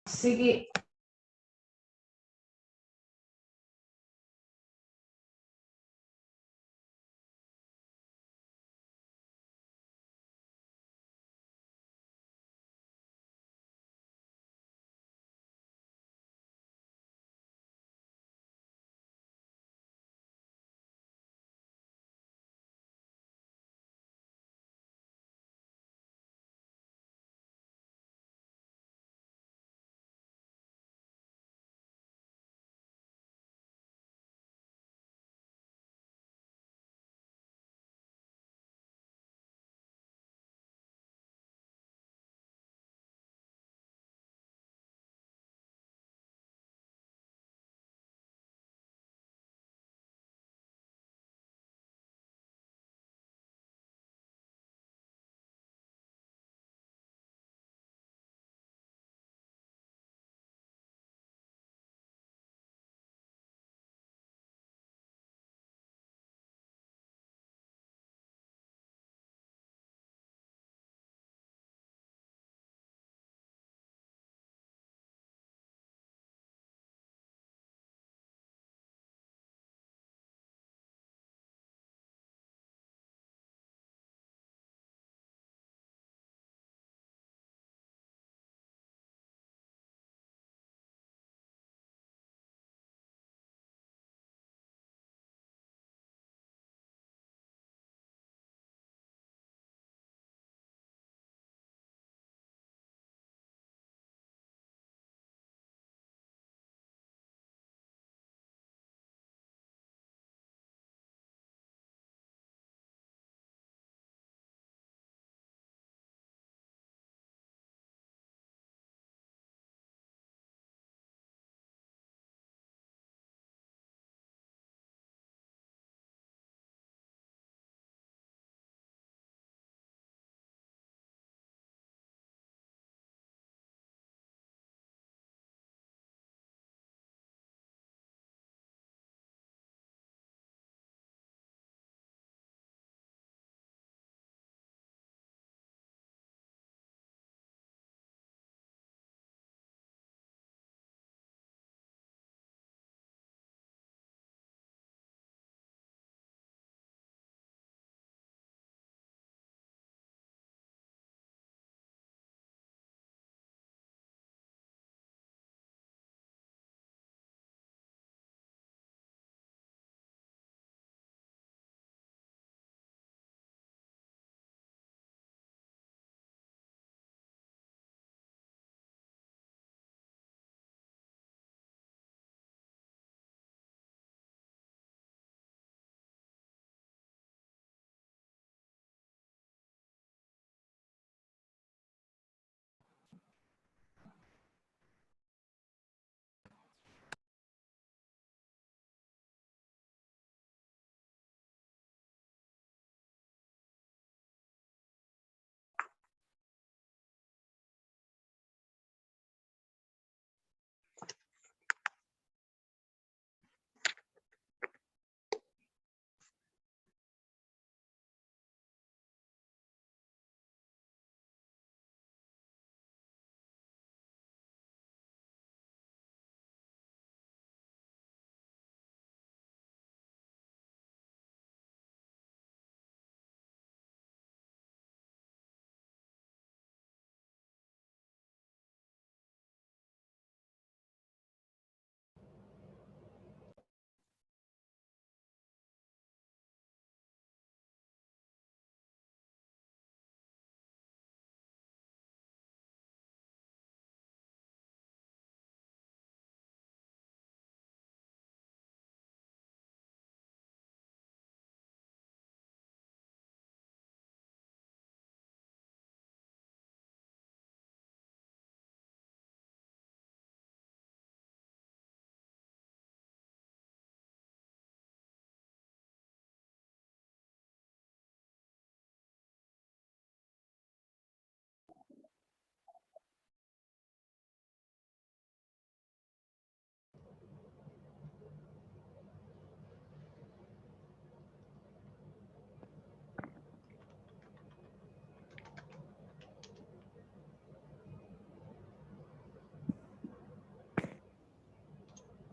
sigui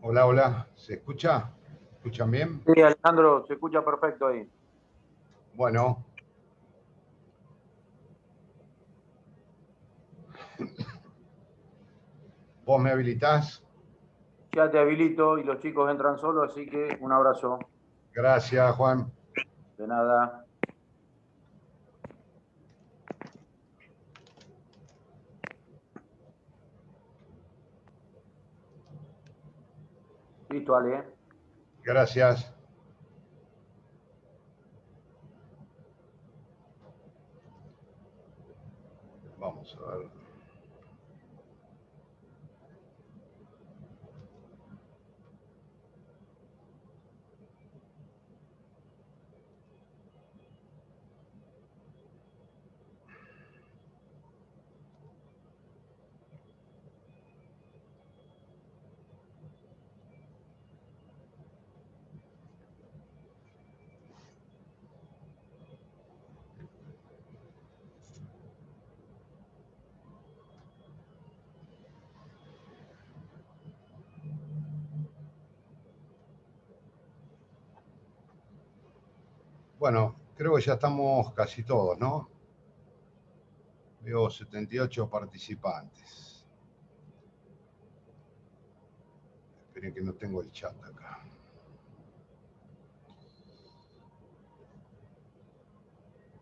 Hola, hola, ¿se escucha? ¿Escuchan bien? Sí, Alejandro, se escucha perfecto ahí. Bueno, ¿vos me habilitás? Ya te habilito y los chicos entran solos, así que un abrazo. Gracias, Juan. De nada. Listo, Ale. Gracias. Vamos a ver. Bueno, creo que ya estamos casi todos, ¿no? Veo 78 participantes. Esperen que no tengo el chat acá.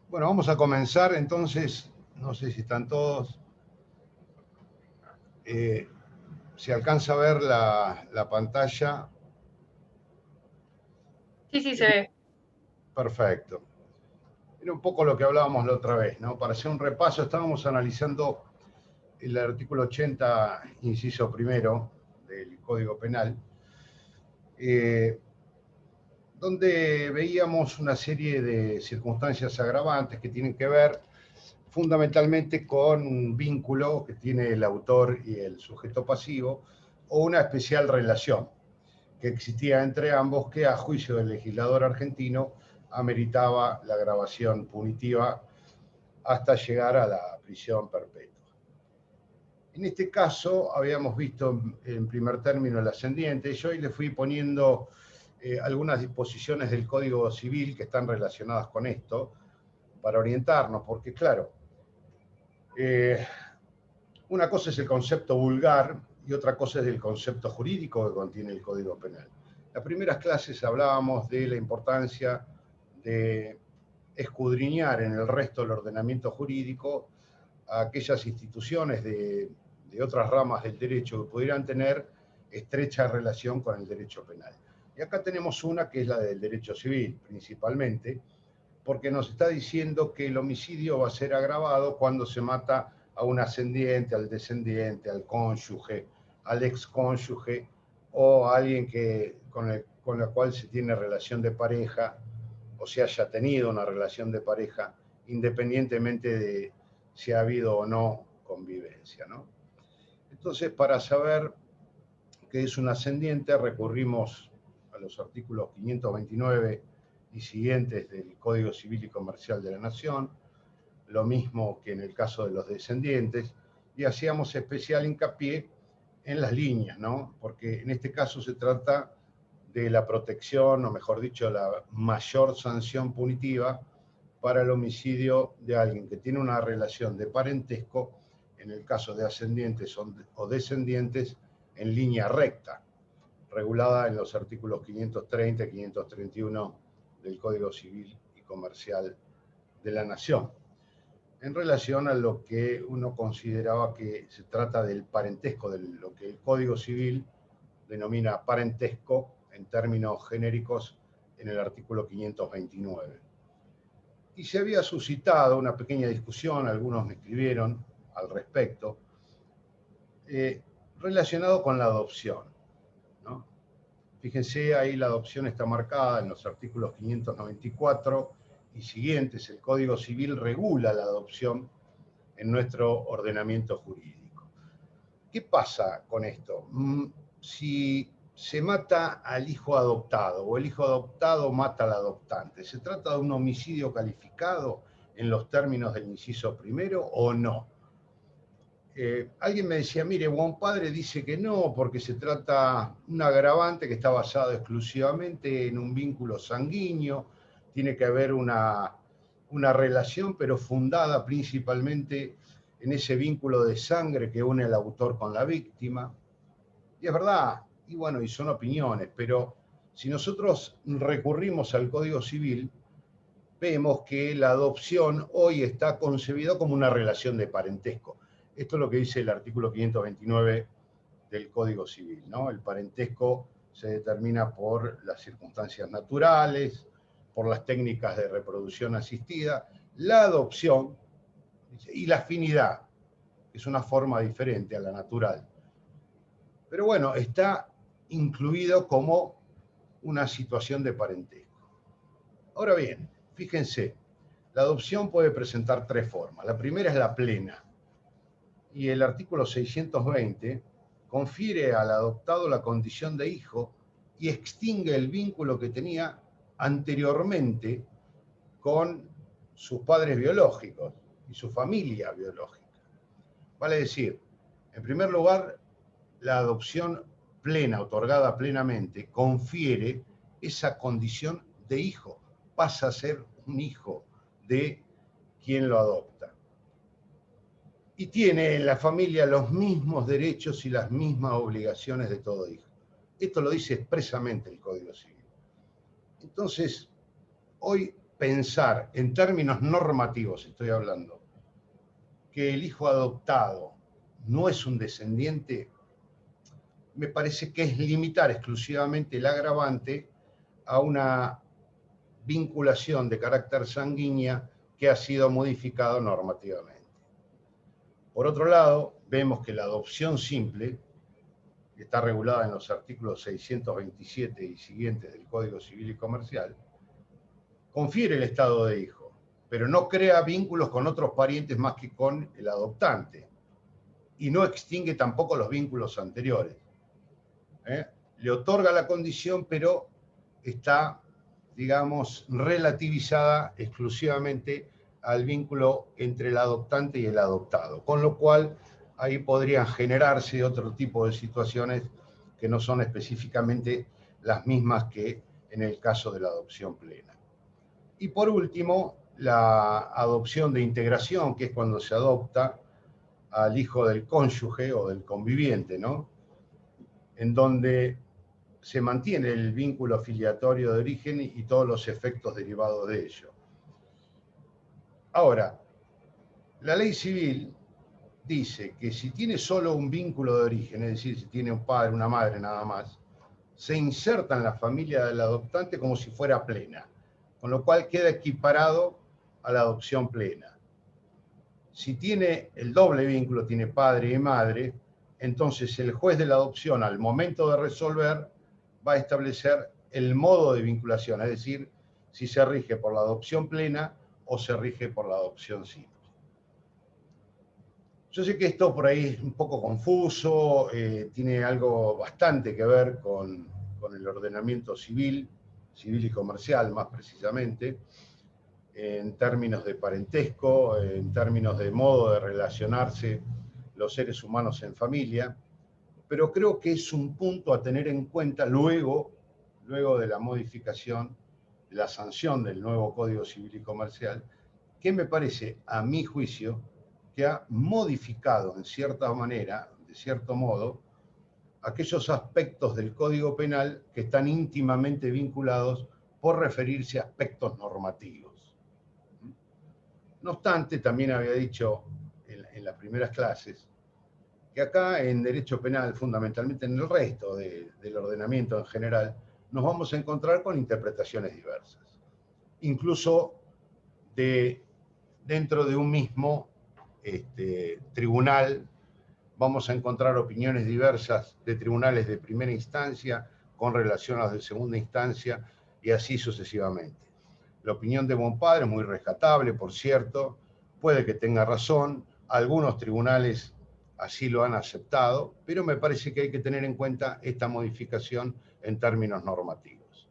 Bueno, vamos a comenzar entonces. No sé si están todos. ¿Se alcanza a ver la pantalla? Sí, sí, se ve. Perfecto. Era un poco lo que hablábamos la otra vez, ¿no? Para hacer un repaso, estábamos analizando el artículo 80, inciso primero del Código Penal, donde veíamos una serie de circunstancias agravantes que tienen que ver fundamentalmente con un vínculo que tiene el autor y el sujeto pasivo, o una especial relación que existía entre ambos que, a juicio del legislador argentino, ameritaba la agravación punitiva hasta llegar a la prisión perpetua. En este caso habíamos visto en primer término el ascendiente. Yo hoy le fui poniendo algunas disposiciones del Código Civil que están relacionadas con esto para orientarnos, porque claro, una cosa es el concepto vulgar y otra cosa es el concepto jurídico que contiene el Código Penal. En las primeras clases hablábamos de la importancia de escudriñar en el resto del ordenamiento jurídico a aquellas instituciones de otras ramas del derecho que pudieran tener estrecha relación con el derecho penal. Y acá tenemos una que es la del derecho civil, principalmente, porque nos está diciendo que el homicidio va a ser agravado cuando se mata a un ascendiente, al descendiente, al cónyuge, al excónyuge o a alguien con la cual se tiene relación de pareja o se haya tenido una relación de pareja, independientemente de si ha habido o no convivencia, ¿no? Entonces, para saber qué es un ascendiente, recurrimos a los artículos 529 y siguientes del Código Civil y Comercial de la Nación, lo mismo que en el caso de los descendientes, y hacíamos especial hincapié en las líneas, ¿no? Porque en este caso se trata de la protección, o mejor dicho, la mayor sanción punitiva para el homicidio de alguien que tiene una relación de parentesco, en el caso de ascendientes o descendientes, en línea recta, regulada en los artículos 530 y 531 del Código Civil y Comercial de la Nación, en relación a lo que uno consideraba que se trata del parentesco, de lo que el Código Civil denomina parentesco en términos genéricos en el artículo 529. Y se había suscitado una pequeña discusión, algunos me escribieron al respecto, relacionado con la adopción, ¿no? Fíjense, ahí la adopción está marcada en los artículos 594 y siguientes. El Código Civil regula la adopción en nuestro ordenamiento jurídico. ¿Qué pasa con esto? Si se mata al hijo adoptado o el hijo adoptado mata al adoptante, ¿se trata de un homicidio calificado en los términos del inciso primero o no? alguien me decía, mire, buen padre dice que no, porque se trata de un agravante que está basado exclusivamente en un vínculo sanguíneo, tiene que haber una relación, pero fundada principalmente en ese vínculo de sangre que une al autor con la víctima. Y es verdad, y bueno, y son opiniones, pero si nosotros recurrimos al Código Civil, vemos que la adopción hoy está concebida como una relación de parentesco. Esto es lo que dice el artículo 529 del Código Civil, ¿no? El parentesco se determina por las circunstancias naturales, por las técnicas de reproducción asistida, la adopción y la afinidad, que es una forma diferente a la natural. Pero bueno, está incluido como una situación de parentesco. Ahora bien, fíjense, la adopción puede presentar tres formas. La primera es la plena. Y el artículo 620 confiere al adoptado la condición de hijo y extingue el vínculo que tenía anteriormente con sus padres biológicos y su familia biológica. Vale decir, en primer lugar, la adopción plena, otorgada plenamente, confiere esa condición de hijo, pasa a ser un hijo de quien lo adopta. Y tiene en la familia los mismos derechos y las mismas obligaciones de todo hijo. Esto lo dice expresamente el Código Civil. Entonces, hoy pensar en términos normativos, estoy hablando, que el hijo adoptado no es un descendiente, me parece que es limitar exclusivamente el agravante a una vinculación de carácter sanguínea que ha sido modificado normativamente. Por otro lado, vemos que la adopción simple, que está regulada en los artículos 627 y siguientes del Código Civil y Comercial, confiere el estado de hijo, pero no crea vínculos con otros parientes más que con el adoptante, y no extingue tampoco los vínculos anteriores. Le otorga la condición, pero está, digamos, relativizada exclusivamente al vínculo entre el adoptante y el adoptado, con lo cual ahí podrían generarse otro tipo de situaciones que no son específicamente las mismas que en el caso de la adopción plena. Y por último, la adopción de integración, que es cuando se adopta al hijo del cónyuge o del conviviente, ¿no? En donde se mantiene el vínculo filiatorio de origen y todos los efectos derivados de ello. Ahora, la ley civil dice que si tiene solo un vínculo de origen, es decir, si tiene un padre, una madre nada más, se inserta en la familia del adoptante como si fuera plena, con lo cual queda equiparado a la adopción plena. Si tiene el doble vínculo, tiene padre y madre, entonces el juez de la adopción, al momento de resolver, va a establecer el modo de vinculación, es decir, si se rige por la adopción plena o se rige por la adopción simple. Yo sé que esto por ahí es un poco confuso, tiene algo bastante que ver con el ordenamiento civil y comercial más precisamente, en términos de parentesco, en términos de modo de relacionarse los seres humanos en familia, pero creo que es un punto a tener en cuenta luego de la modificación, de la sanción del nuevo Código Civil y Comercial, que me parece, a mi juicio, que ha modificado en cierta manera, de cierto modo, aquellos aspectos del Código Penal que están íntimamente vinculados por referirse a aspectos normativos. No obstante, también había dicho en las primeras clases que acá en derecho penal, fundamentalmente en el resto del ordenamiento en general, nos vamos a encontrar con interpretaciones diversas. Incluso dentro de un mismo tribunal vamos a encontrar opiniones diversas de tribunales de primera instancia con relación a las de segunda instancia y así sucesivamente. La opinión de Bonpadre es muy rescatable, por cierto, puede que tenga razón, algunos tribunales así lo han aceptado, pero me parece que hay que tener en cuenta esta modificación en términos normativos.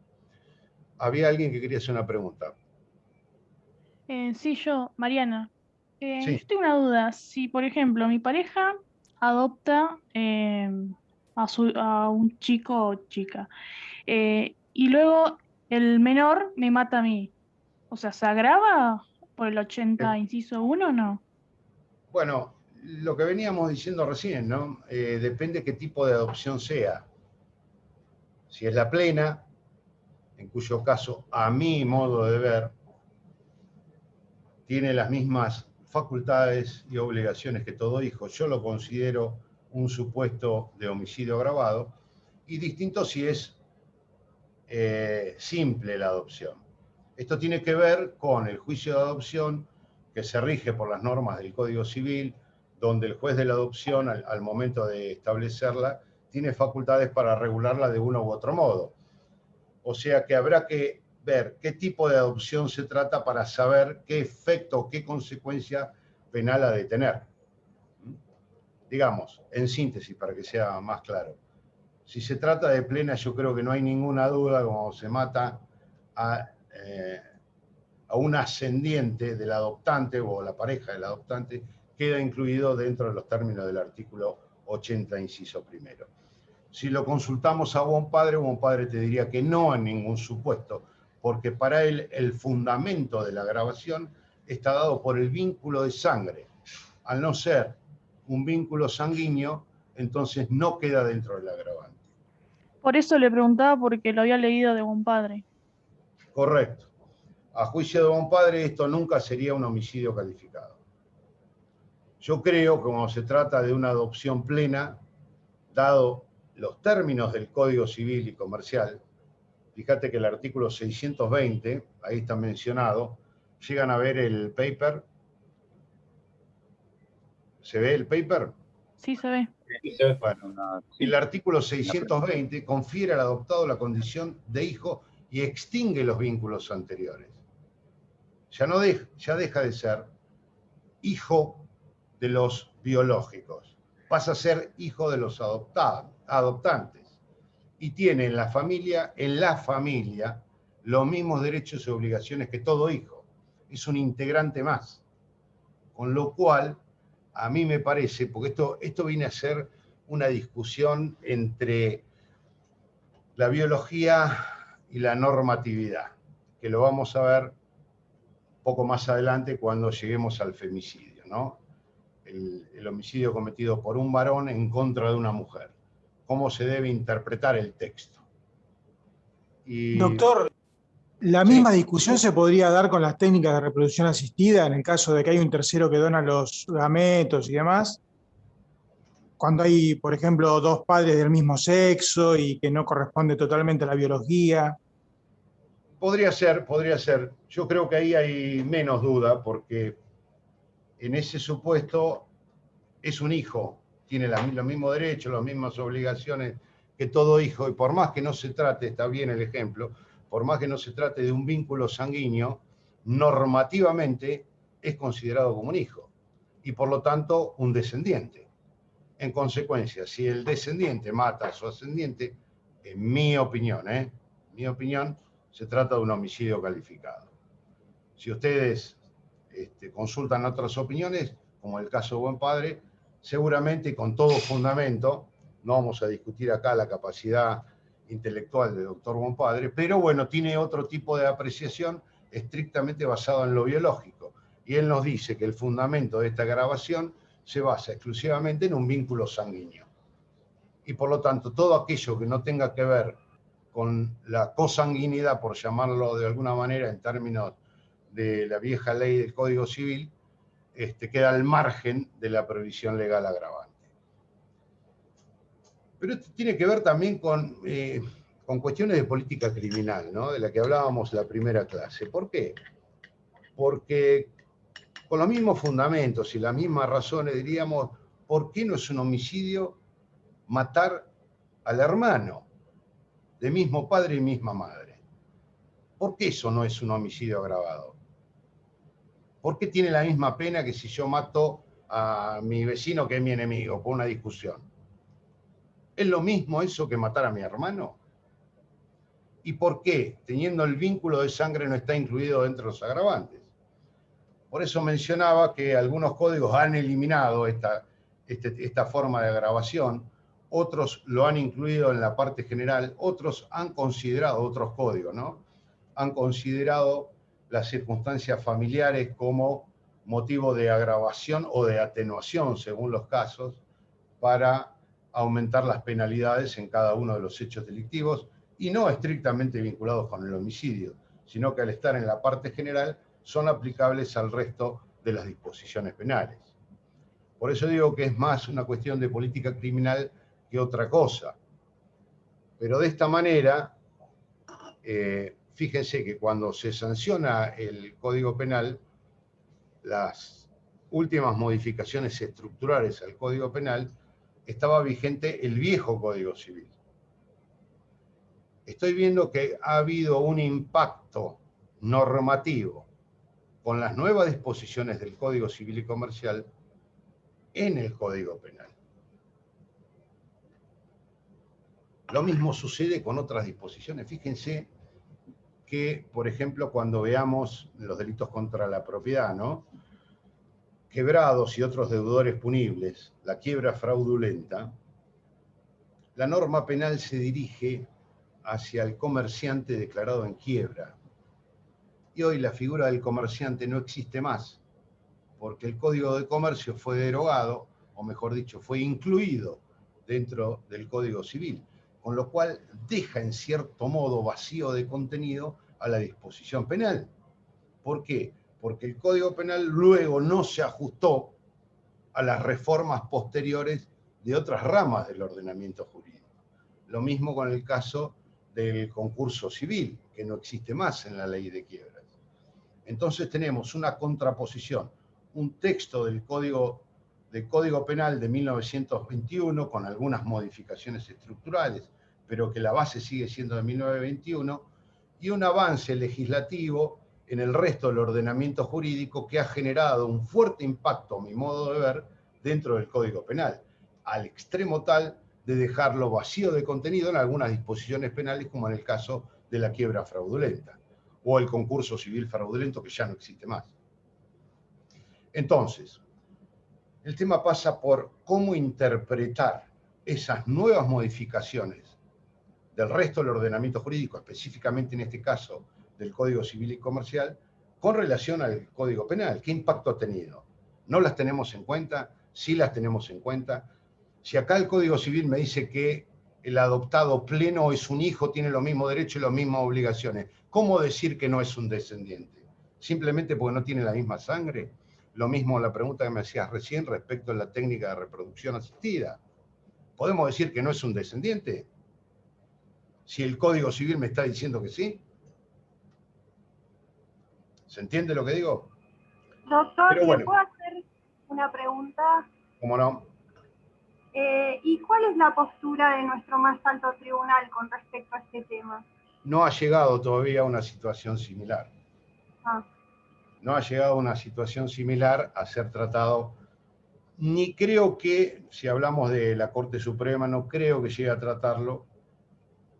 Había alguien que quería hacer una pregunta. Sí, yo, Mariana. Sí, Yo tengo una duda. Si, por ejemplo, mi pareja adopta a un chico o chica, y luego el menor me mata a mí, o sea, ¿se agrava por el eh, 80 inciso uno o no? bueno, lo que veníamos diciendo recién, ¿no? Depende qué tipo de adopción sea. Si es la plena, en cuyo caso, a mi modo de ver, tiene las mismas facultades y obligaciones que todo hijo. Yo lo considero un supuesto de homicidio agravado y distinto si es simple la adopción. Esto tiene que ver con el juicio de adopción que se rige por las normas del Código Civil, donde el juez de la adopción, al momento de establecerla, tiene facultades para regularla de uno u otro modo. O sea que habrá que ver qué tipo de adopción se trata para saber qué efecto, qué consecuencia penal ha de tener. Digamos, en síntesis, para que sea más claro. Si se trata de plena, yo creo que no hay ninguna duda, como se mata a, a un ascendiente del adoptante o la pareja del adoptante, queda incluido dentro de los términos del artículo 80, inciso primero. Si lo consultamos a buen padre te diría que no en ningún supuesto, porque para él el fundamento de la grabación está dado por el vínculo de sangre. Al no ser un vínculo sanguíneo, entonces no queda dentro del agravante. Por eso le preguntaba porque lo había leído de un padre. Correcto. A juicio de buen padre, esto nunca sería un homicidio calificado. Yo creo que cuando se trata de una adopción plena, dado los términos del Código Civil y Comercial, fíjate que el artículo 620, ahí está mencionado, llegan a ver el paper. ¿Se ve el paper? Sí, se ve. Bueno, el artículo 620 confiere al adoptado la condición de hijo y extingue los vínculos anteriores. Ya deja de ser hijo de los biológicos, pasa a ser hijo de los adoptantes y tiene en la familia los mismos derechos y obligaciones que todo hijo. Es un integrante más. Con lo cual, a mí me parece, porque esto viene a ser una discusión entre la biología y la normatividad, que lo vamos a ver poco más adelante cuando lleguemos al femicidio, ¿no? El homicidio cometido por un varón en contra de una mujer. ¿Cómo se debe interpretar el texto? Y Doctor, la sí, misma discusión se podría dar con las técnicas de reproducción asistida en el caso de que hay un tercero que dona los gametos y demás. Cuando hay, por ejemplo, dos padres del mismo sexo y que no corresponde totalmente a la biología. podría ser, podría ser. Yo creo que ahí hay menos duda porque en ese supuesto es un hijo, tiene los mismos derechos, las mismas obligaciones que todo hijo, y por más que no se trate, está bien el ejemplo, por más que no se trate de un vínculo sanguíneo, normativamente es considerado como un hijo y por lo tanto un descendiente. En consecuencia, si el descendiente mata a su ascendiente, en mi opinión, se trata de un homicidio calificado. Si ustedes consultan otras opiniones, como el caso de Buen Padre, seguramente con todo fundamento, no vamos a discutir acá la capacidad intelectual del doctor Buen Padre, pero bueno, tiene otro tipo de apreciación estrictamente basado en lo biológico. Y él nos dice que el fundamento de esta grabación se basa exclusivamente en un vínculo sanguíneo. Y por lo tanto, todo aquello que no tenga que ver con la consanguinidad, por llamarlo de alguna manera en términos de la vieja ley del Código Civil, queda al margen de la previsión legal agravante. Pero esto tiene que ver también con cuestiones de política criminal, ¿no? De la que hablábamos en la primera clase. ¿Por qué? Porque con los mismos fundamentos y las mismas razones diríamos, ¿por qué no es un homicidio matar al hermano de mismo padre y misma madre? ¿Por qué eso no es un homicidio agravado? ¿Por qué tiene la misma pena que si yo mato a mi vecino que es mi enemigo por una discusión? ¿Es lo mismo eso que matar a mi hermano? ¿Y por qué, teniendo el vínculo de sangre, no está incluido dentro de los agravantes? Por eso mencionaba que algunos códigos han eliminado esta forma de agravación, otros lo han incluido en la parte general, otros han considerado, otros códigos, ¿no? Han considerado las circunstancias familiares como motivo de agravación o de atenuación, según los casos, para aumentar las penalidades en cada uno de los hechos delictivos y no estrictamente vinculados con el homicidio, sino que al estar en la parte general son aplicables al resto de las disposiciones penales. Por eso digo que es más una cuestión de política criminal que otra cosa. Pero de esta manera, fíjense que cuando se sanciona el Código Penal, las últimas modificaciones estructurales al Código Penal, estaba vigente el viejo Código Civil. Estoy viendo que ha habido un impacto normativo con las nuevas disposiciones del Código Civil y Comercial en el Código Penal. Lo mismo sucede con otras disposiciones. Fíjense que, por ejemplo, cuando veamos los delitos contra la propiedad, ¿no? Quebrados y otros deudores punibles, la quiebra fraudulenta, la norma penal se dirige hacia el comerciante declarado en quiebra. Y hoy la figura del comerciante no existe más, porque el Código de Comercio fue derogado, o mejor dicho, fue incluido dentro del Código Civil, con lo cual deja en cierto modo vacío de contenido a la disposición penal. ¿Por qué? Porque el Código Penal luego no se ajustó a las reformas posteriores de otras ramas del ordenamiento jurídico. Lo mismo con el caso del concurso civil, que no existe más en la ley de quiebras. Entonces tenemos una contraposición, un texto del Código Penal de 1921, con algunas modificaciones estructurales, pero que la base sigue siendo de 1921, y un avance legislativo en el resto del ordenamiento jurídico que ha generado un fuerte impacto, a mi modo de ver, dentro del Código Penal, al extremo tal de dejarlo vacío de contenido en algunas disposiciones penales, como en el caso de la quiebra fraudulenta, o el concurso civil fraudulento, que ya no existe más. Entonces, el tema pasa por cómo interpretar esas nuevas modificaciones del resto del ordenamiento jurídico, específicamente en este caso del Código Civil y Comercial, con relación al Código Penal. ¿Qué impacto ha tenido? ¿No las tenemos en cuenta? Sí las tenemos en cuenta. Si acá el Código Civil me dice que el adoptado pleno es un hijo, tiene los mismos derechos y las mismas obligaciones, ¿cómo decir que no es un descendiente? ¿Simplemente porque no tiene la misma sangre? Lo mismo la pregunta que me hacías recién respecto a la técnica de reproducción asistida. ¿Podemos decir que no es un descendiente? Si el Código Civil me está diciendo que sí. ¿Se entiende lo que digo? Doctor, Pero bueno, ¿le puedo hacer una pregunta? ¿cómo no? ¿Y cuál es la postura de nuestro más alto tribunal con respecto a este tema? No ha llegado todavía a una situación similar. No ha llegado a una situación similar a ser tratado, ni creo que, si hablamos de la Corte Suprema, no creo que llegue a tratarlo,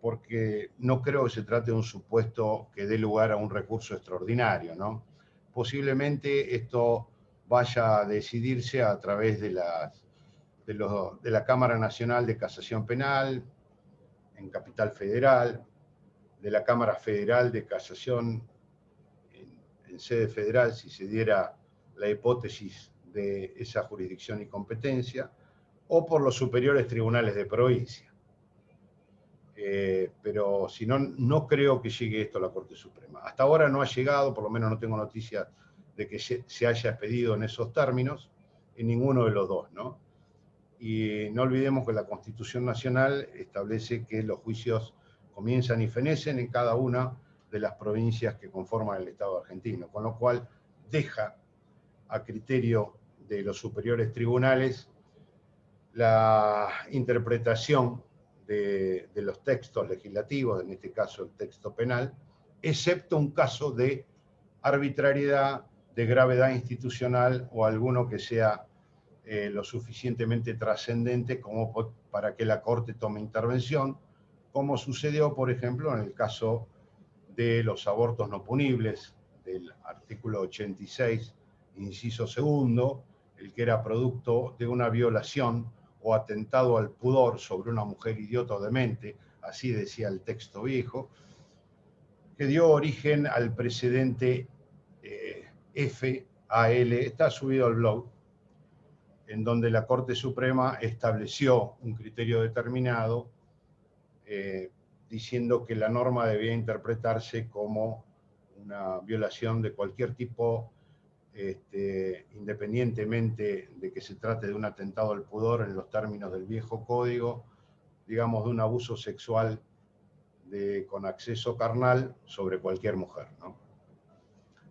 porque no creo que se trate de un supuesto que dé lugar a un recurso extraordinario, ¿no? Posiblemente esto vaya a decidirse a través de la Cámara Nacional de Casación Penal, en Capital Federal, de la Cámara Federal de Casación en sede federal, si se diera la hipótesis de esa jurisdicción y competencia, o por los superiores tribunales de provincia. Pero si no, no creo que llegue esto a la Corte Suprema. Hasta ahora no ha llegado, por lo menos no tengo noticias de que se haya expedido en esos términos, en ninguno de los dos, ¿no? Y no olvidemos que la Constitución Nacional establece que los juicios comienzan y fenecen en cada una de las provincias que conforman el Estado argentino, con lo cual deja a criterio de los superiores tribunales la interpretación de los textos legislativos, en este caso el texto penal, excepto un caso de arbitrariedad, de gravedad institucional o alguno que sea lo suficientemente trascendente como para que la Corte tome intervención, como sucedió, por ejemplo, en el caso de los abortos no punibles, del artículo 86 inciso segundo, el que era producto de una violación o atentado al pudor sobre una mujer idiota o demente, así decía el texto viejo, que dio origen al precedente FAL, está subido al blog, en donde la Corte Suprema estableció un criterio determinado, diciendo que la norma debía interpretarse como una violación de cualquier tipo, independientemente de que se trate de un atentado al pudor en los términos del viejo código, digamos, de un abuso sexual con acceso carnal sobre cualquier mujer, ¿no?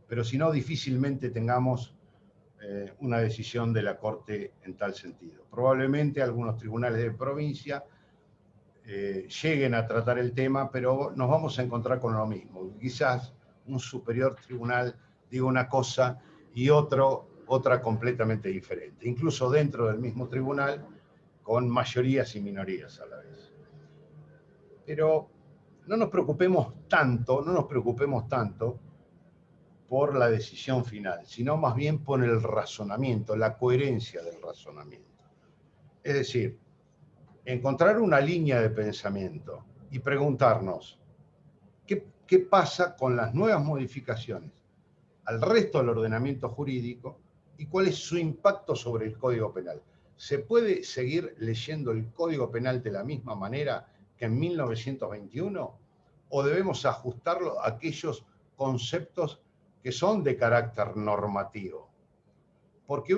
Pero si no, difícilmente tengamos una decisión de la Corte en tal sentido. Probablemente algunos tribunales de provincia lleguen a tratar el tema, pero nos vamos a encontrar con lo mismo. Quizás un superior tribunal diga una cosa y otra completamente diferente, incluso dentro del mismo tribunal, con mayorías y minorías a la vez. Pero no nos preocupemos tanto por la decisión final, sino más bien por el razonamiento, la coherencia del razonamiento. Es decir, encontrar una línea de pensamiento y preguntarnos, ¿qué pasa con las nuevas modificaciones al resto del ordenamiento jurídico y cuál es su impacto sobre el Código Penal? ¿Se puede seguir leyendo el Código Penal de la misma manera que en 1921? ¿O debemos ajustarlo a aquellos conceptos que son de carácter normativo? Porque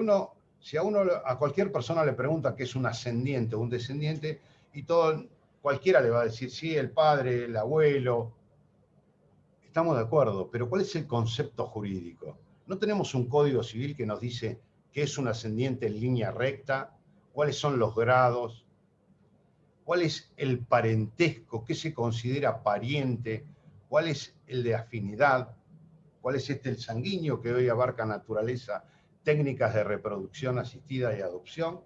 si a cualquier persona le pregunta qué es un ascendiente o un descendiente, y cualquiera le va a decir, sí, el padre, el abuelo. Estamos de acuerdo, pero ¿cuál es el concepto jurídico? ¿No tenemos un código civil que nos dice qué es un ascendiente en línea recta? ¿Cuáles son los grados? ¿Cuál es el parentesco? ¿Qué se considera pariente? ¿Cuál es el de afinidad? ¿Cuál es el sanguíneo que hoy abarca naturaleza, técnicas de reproducción asistida y adopción?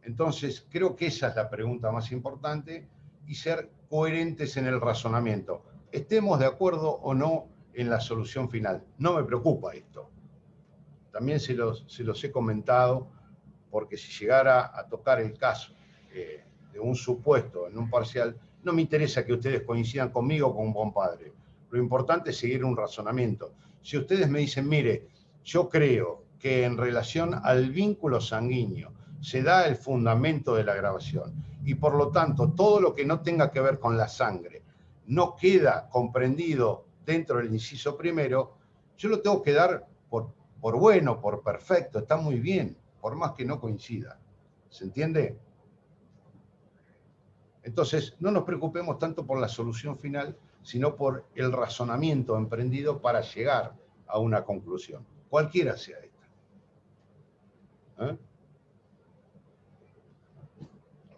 Entonces, creo que esa es la pregunta más importante y ser coherentes en el razonamiento. Estemos de acuerdo o no en la solución final. No me preocupa esto. También se los he comentado, porque si llegara a tocar el caso de un supuesto en un parcial, no me interesa que ustedes coincidan conmigo o con un buen padre. Lo importante es seguir un razonamiento. Si ustedes me dicen, mire, yo creo que en relación al vínculo sanguíneo se da el fundamento de la grabación y por lo tanto todo lo que no tenga que ver con la sangre no queda comprendido dentro del inciso primero, yo lo tengo que dar por bueno, por perfecto, está muy bien, por más que no coincida. ¿Se entiende? Entonces, no nos preocupemos tanto por la solución final, sino por el razonamiento emprendido para llegar a una conclusión, cualquiera sea esta.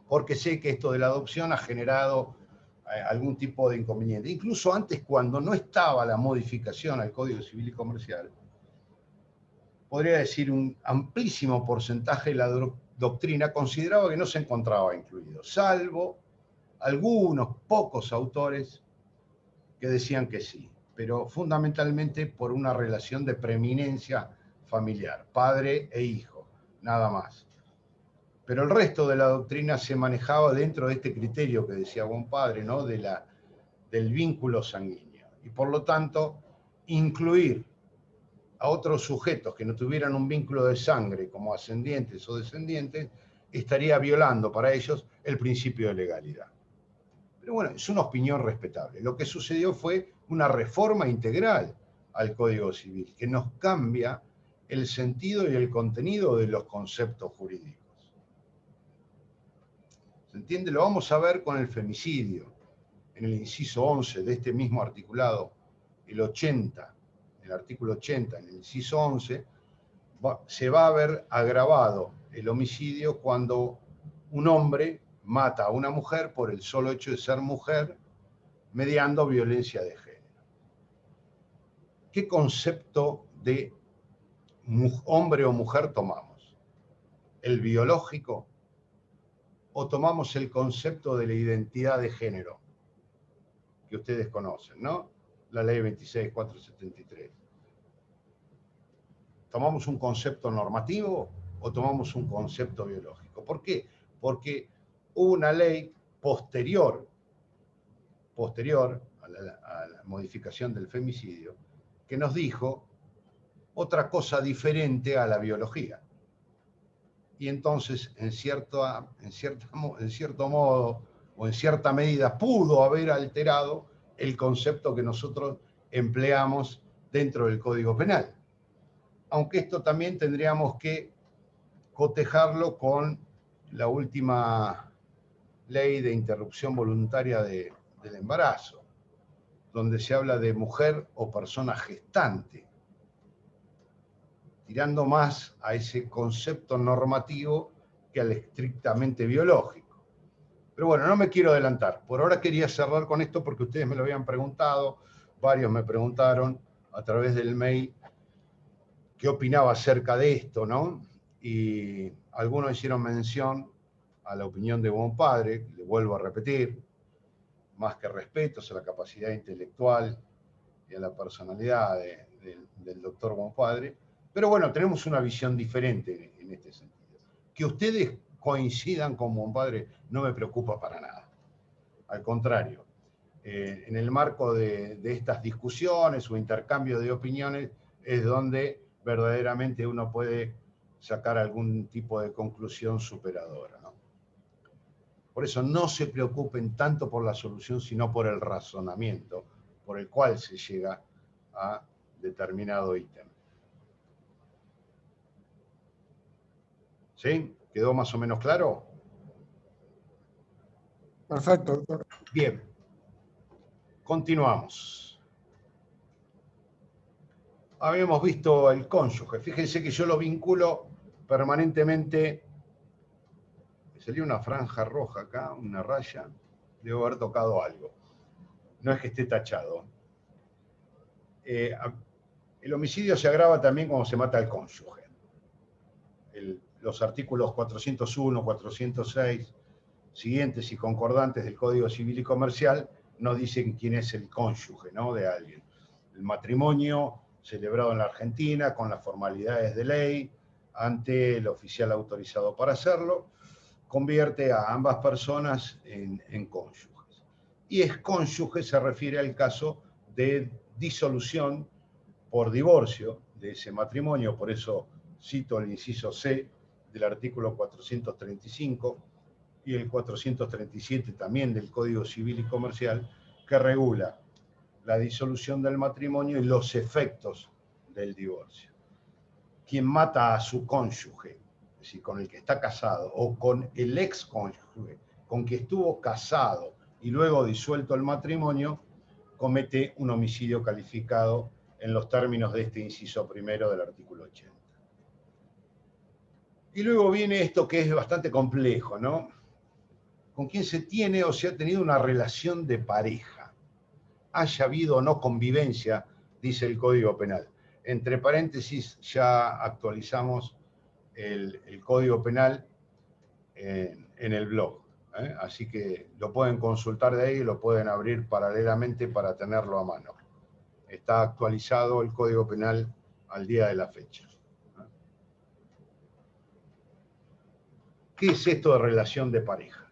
Porque sé que esto de la adopción ha generado algún tipo de inconveniente. Incluso antes, cuando no estaba la modificación al Código Civil y Comercial, podría decir un amplísimo porcentaje de la doctrina consideraba que no se encontraba incluido, salvo algunos pocos autores que decían que sí, pero fundamentalmente por una relación de preeminencia familiar, padre e hijo, nada más. Pero el resto de la doctrina se manejaba dentro de este criterio que decía buen padre, ¿no? Del vínculo sanguíneo. Y por lo tanto, incluir a otros sujetos que no tuvieran un vínculo de sangre como ascendientes o descendientes, estaría violando para ellos el principio de legalidad. Pero bueno, es una opinión respetable. Lo que sucedió fue una reforma integral al Código Civil, que nos cambia el sentido y el contenido de los conceptos jurídicos. ¿Se entiende? Lo vamos a ver con el femicidio. En el inciso 11 de este mismo articulado, el artículo 80, en el inciso 11, se va a ver agravado el homicidio cuando un hombre mata a una mujer por el solo hecho de ser mujer, mediando violencia de género. ¿Qué concepto de hombre o mujer tomamos? ¿El biológico? ¿O tomamos el concepto de la identidad de género? Que ustedes conocen, ¿no? La ley 26.473. ¿Tomamos un concepto normativo o tomamos un concepto biológico? ¿Por qué? Porque hubo una ley posterior a la modificación del femicidio, que nos dijo otra cosa diferente a la biología. Y entonces, en cierto modo o en cierta medida, pudo haber alterado el concepto que nosotros empleamos dentro del Código Penal. Aunque esto también tendríamos que cotejarlo con la última ley de interrupción voluntaria del embarazo, donde se habla de mujer o persona gestante, tirando más a ese concepto normativo que al estrictamente biológico. Pero bueno, no me quiero adelantar. Por ahora quería cerrar con esto porque ustedes me lo habían preguntado, varios me preguntaron a través del mail qué opinaba acerca de esto, ¿no? Y algunos hicieron mención a la opinión de Bonpadre, le vuelvo a repetir, más que respetos a la capacidad intelectual y a la personalidad del doctor Bonpadre. Pero bueno, tenemos una visión diferente en este sentido. Que ustedes coincidan con Bonpadre no me preocupa para nada. Al contrario, en el marco de estas discusiones o intercambio de opiniones es donde verdaderamente uno puede sacar algún tipo de conclusión superadora, ¿no? Por eso no se preocupen tanto por la solución, sino por el razonamiento por el cual se llega a determinado ítem. ¿Sí? ¿Quedó más o menos claro? Perfecto, doctor. Bien. Continuamos. Habíamos visto el cónyuge. Fíjense que yo lo vinculo permanentemente. Me salió una franja roja acá, una raya. Debo haber tocado algo. No es que esté tachado. El homicidio se agrava también cuando se mata al cónyuge. Los artículos 401, 406, siguientes y concordantes del Código Civil y Comercial nos dicen quién es el cónyuge, ¿no?, de alguien. El matrimonio celebrado en la Argentina con las formalidades de ley ante el oficial autorizado para hacerlo, convierte a ambas personas en cónyuges. Y excónyuge se refiere al caso de disolución por divorcio de ese matrimonio, por eso cito el inciso C del artículo 435 y el 437 también del Código Civil y Comercial, que regula la disolución del matrimonio y los efectos del divorcio. Quien mata a su cónyuge, es decir, con el que está casado, o con el ex cónyuge, con que estuvo casado y luego disuelto el matrimonio, comete un homicidio calificado en los términos de este inciso primero del artículo 80. Y luego viene esto que es bastante complejo, ¿no? Con quién se tiene o se ha tenido una relación de pareja. Haya habido o no convivencia, dice el Código Penal. Entre paréntesis, ya actualizamos el Código Penal en el blog, ¿eh? Así que lo pueden consultar de ahí, lo pueden abrir paralelamente para tenerlo a mano. Está actualizado el Código Penal al día de la fecha. ¿Qué es esto de relación de pareja?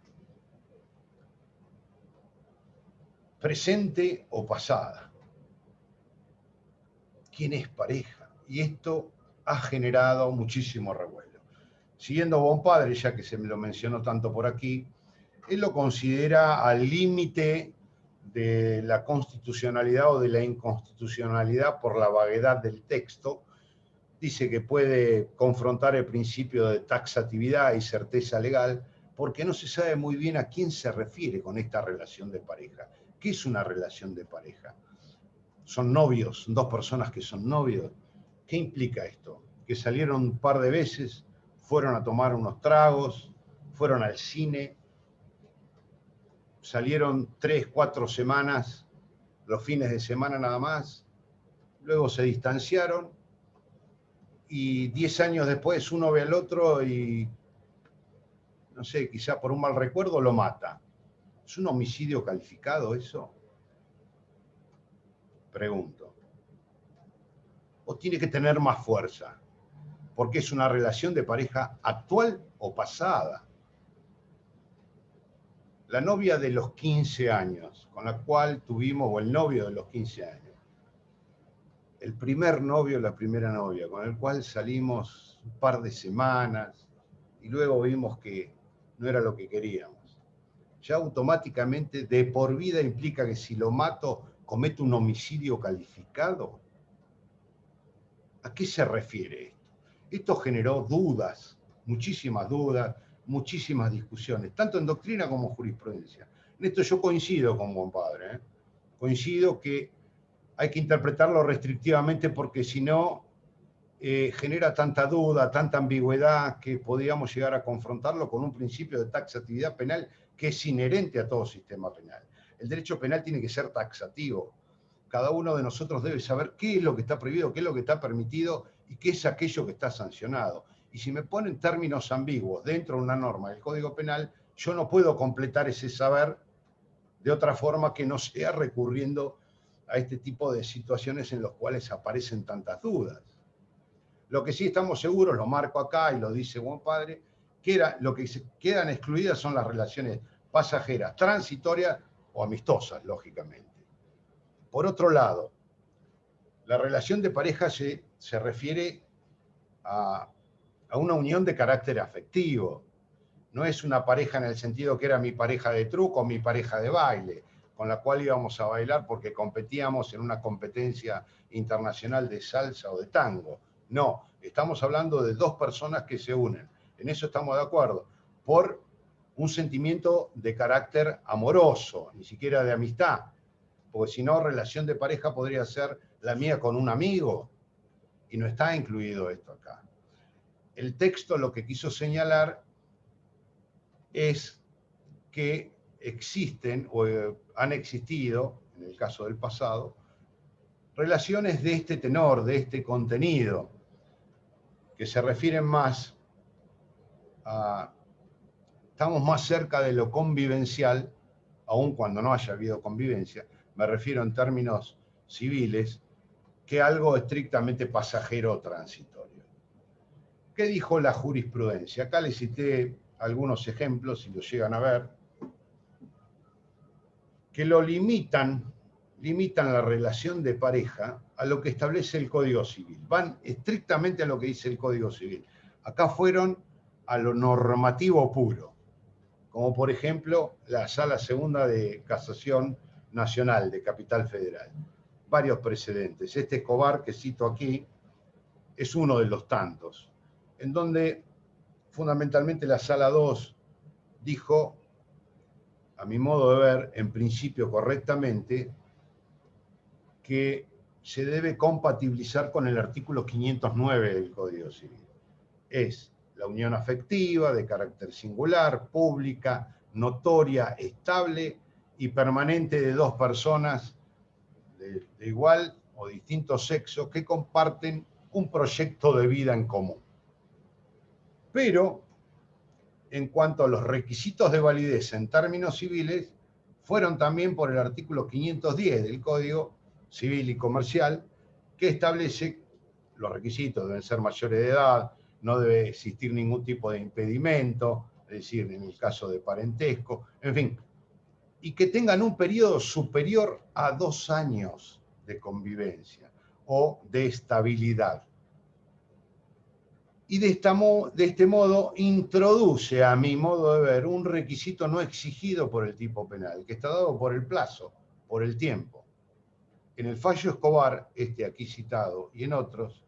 Presente o pasada. ¿Quién es pareja? Y esto ha generado muchísimo revuelo. Siguiendo Bonpadre, ya que se me lo mencionó tanto por aquí, él lo considera al límite de la constitucionalidad o de la inconstitucionalidad por la vaguedad del texto. Dice que puede confrontar el principio de taxatividad y certeza legal porque no se sabe muy bien a quién se refiere con esta relación de pareja. ¿Qué es una relación de pareja? Son novios, son dos personas que son novios. ¿Qué implica esto? Que salieron un par de veces, fueron a tomar unos tragos, fueron al cine, salieron 3, 4 semanas, los fines de semana nada más, luego se distanciaron y 10 años después uno ve al otro y, no sé, quizá por un mal recuerdo lo mata. ¿Es un homicidio calificado eso? Pregunto. ¿O tiene que tener más fuerza? porque es una relación de pareja actual o pasada. La novia de los 15 años, con la cual tuvimos, o el novio de los 15 años, el primer novio, la primera novia, con el cual salimos un par de semanas y luego vimos que no era lo que queríamos. Ya automáticamente de por vida implica que si lo mato, cometo un homicidio calificado. ¿A qué se refiere esto? Esto generó dudas, muchísimas discusiones, tanto en doctrina como en jurisprudencia. En esto yo coincido con Juan Padre, coincido que hay que interpretarlo restrictivamente porque si no genera tanta duda, tanta ambigüedad que podríamos llegar a confrontarlo con un principio de taxatividad penal que es inherente a todo sistema penal. El derecho penal tiene que ser taxativo. Cada uno de nosotros debe saber qué es lo que está prohibido, qué es lo que está permitido y qué es aquello que está sancionado. Y si me ponen términos ambiguos dentro de una norma del Código Penal, yo no puedo completar ese saber de otra forma que no sea recurriendo a este tipo de situaciones en las cuales aparecen tantas dudas. Lo que sí estamos seguros, lo marco acá y lo dice Juan Padre, que lo que quedan excluidas son las relaciones pasajeras, transitorias o amistosas, lógicamente. Por otro lado, la relación de pareja se refiere a una unión de carácter afectivo. No es una pareja en el sentido que era mi pareja de truco o mi pareja de baile, con la cual íbamos a bailar porque competíamos en una competencia internacional de salsa o de tango. No, estamos hablando de dos personas que se unen. En eso estamos de acuerdo. Por un sentimiento de carácter amoroso, ni siquiera de amistad. Porque si no, relación de pareja podría ser la mía con un amigo. Y no está incluido esto acá. El texto lo que quiso señalar es que existen o han existido, en el caso del pasado, relaciones de este tenor, de este contenido, que se refieren más a... Estamos más cerca de lo convivencial, aun cuando no haya habido convivencia, me refiero en términos civiles, que algo estrictamente pasajero o transitorio. ¿Qué dijo la jurisprudencia? Acá les cité algunos ejemplos, si los llegan a ver, que lo limitan la relación de pareja a lo que establece el Código Civil. Van estrictamente a lo que dice el Código Civil. Acá fueron a lo normativo puro, como por ejemplo la Sala Segunda de Casación Nacional de Capital Federal. Varios precedentes. Este Escobar que cito aquí es uno de los tantos, en donde fundamentalmente la Sala 2 dijo, a mi modo de ver, en principio correctamente, que se debe compatibilizar con el artículo 509 del Código Civil. Es la unión afectiva de carácter singular, pública, notoria, estable y permanente de dos personas de igual o distinto sexo que comparten un proyecto de vida en común. Pero, en cuanto a los requisitos de validez en términos civiles, fueron también por el artículo 510 del Código Civil y Comercial, que establece los requisitos: deben ser mayores de edad, no debe existir ningún tipo de impedimento, es decir, en el caso de parentesco, en fin, y que tengan un periodo superior a 2 años de convivencia o de estabilidad. Y de este modo introduce, a mi modo de ver, un requisito no exigido por el tipo penal, que está dado por el plazo, por el tiempo. En el fallo Escobar, este aquí citado, y en otros,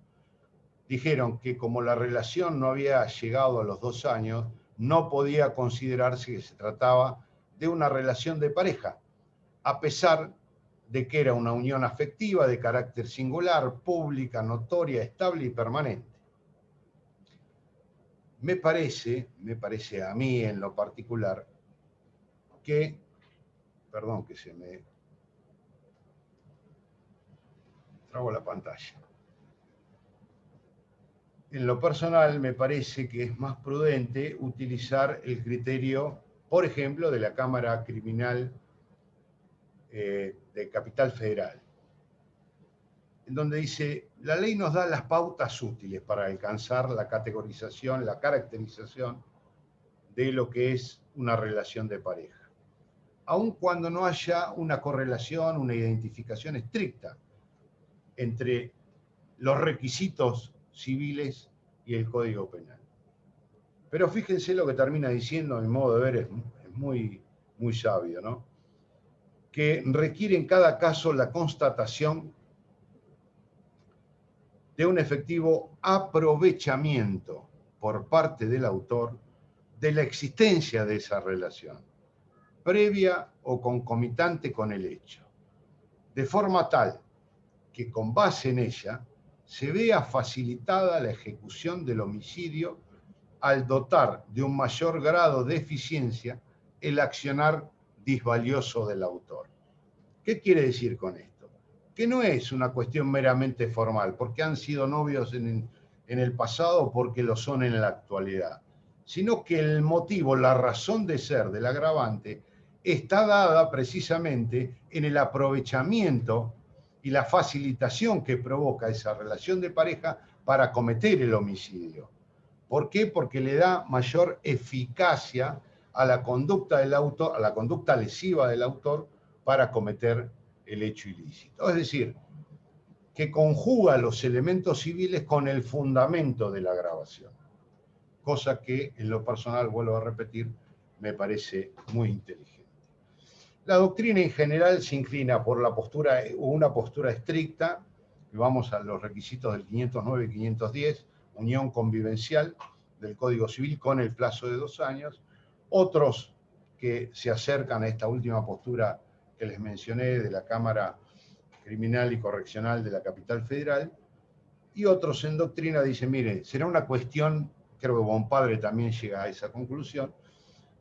dijeron que como la relación no había llegado a los 2 años, no podía considerarse que se trataba de una relación de pareja, a pesar de que era una unión afectiva de carácter singular, pública, notoria, estable y permanente. Me parece a mí en lo particular que, perdón que se me trabó la pantalla. En lo personal me parece que es más prudente utilizar el criterio, por ejemplo, de la Cámara Criminal de Capital Federal, en donde dice, la ley nos da las pautas útiles para alcanzar la categorización, la caracterización de lo que es una relación de pareja, aun cuando no haya una correlación, una identificación estricta entre los requisitos civiles y el Código Penal. Pero fíjense lo que termina diciendo, a mi modo de ver, es muy, muy sabio, ¿no? Que requiere en cada caso la constatación de un efectivo aprovechamiento por parte del autor de la existencia de esa relación, previa o concomitante con el hecho, de forma tal que con base en ella se vea facilitada la ejecución del homicidio al dotar de un mayor grado de eficiencia el accionar disvalioso del autor. ¿Qué quiere decir con esto? Que no es una cuestión meramente formal, porque han sido novios en el pasado, porque lo son en la actualidad, sino que el motivo, la razón de ser del agravante está dada precisamente en el aprovechamiento y la facilitación que provoca esa relación de pareja para cometer el homicidio. ¿Por qué? Porque le da mayor eficacia a la conducta del autor, a la conducta lesiva del autor para cometer el hecho ilícito. Es decir, que conjuga los elementos civiles con el fundamento de la agravación, cosa que en lo personal, vuelvo a repetir, me parece muy inteligente. La doctrina en general se inclina por una postura estricta, y vamos a los requisitos del 509 y 510, unión convivencial del Código Civil con el plazo de 2 años. Otros que se acercan a esta última postura que les mencioné de la Cámara Criminal y Correccional de la Capital Federal, y otros en doctrina dicen, mire, será una cuestión, creo que Bonpadre también llega a esa conclusión,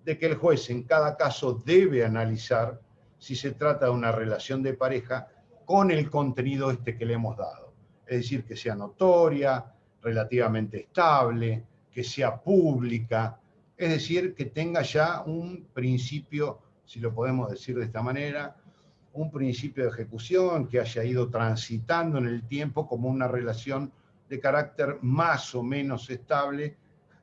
de que el juez en cada caso debe analizar si se trata de una relación de pareja con el contenido que le hemos dado. Es decir, que sea notoria, relativamente estable, que sea pública, es decir, que tenga ya un principio, si lo podemos decir de esta manera, un principio de ejecución que haya ido transitando en el tiempo como una relación de carácter más o menos estable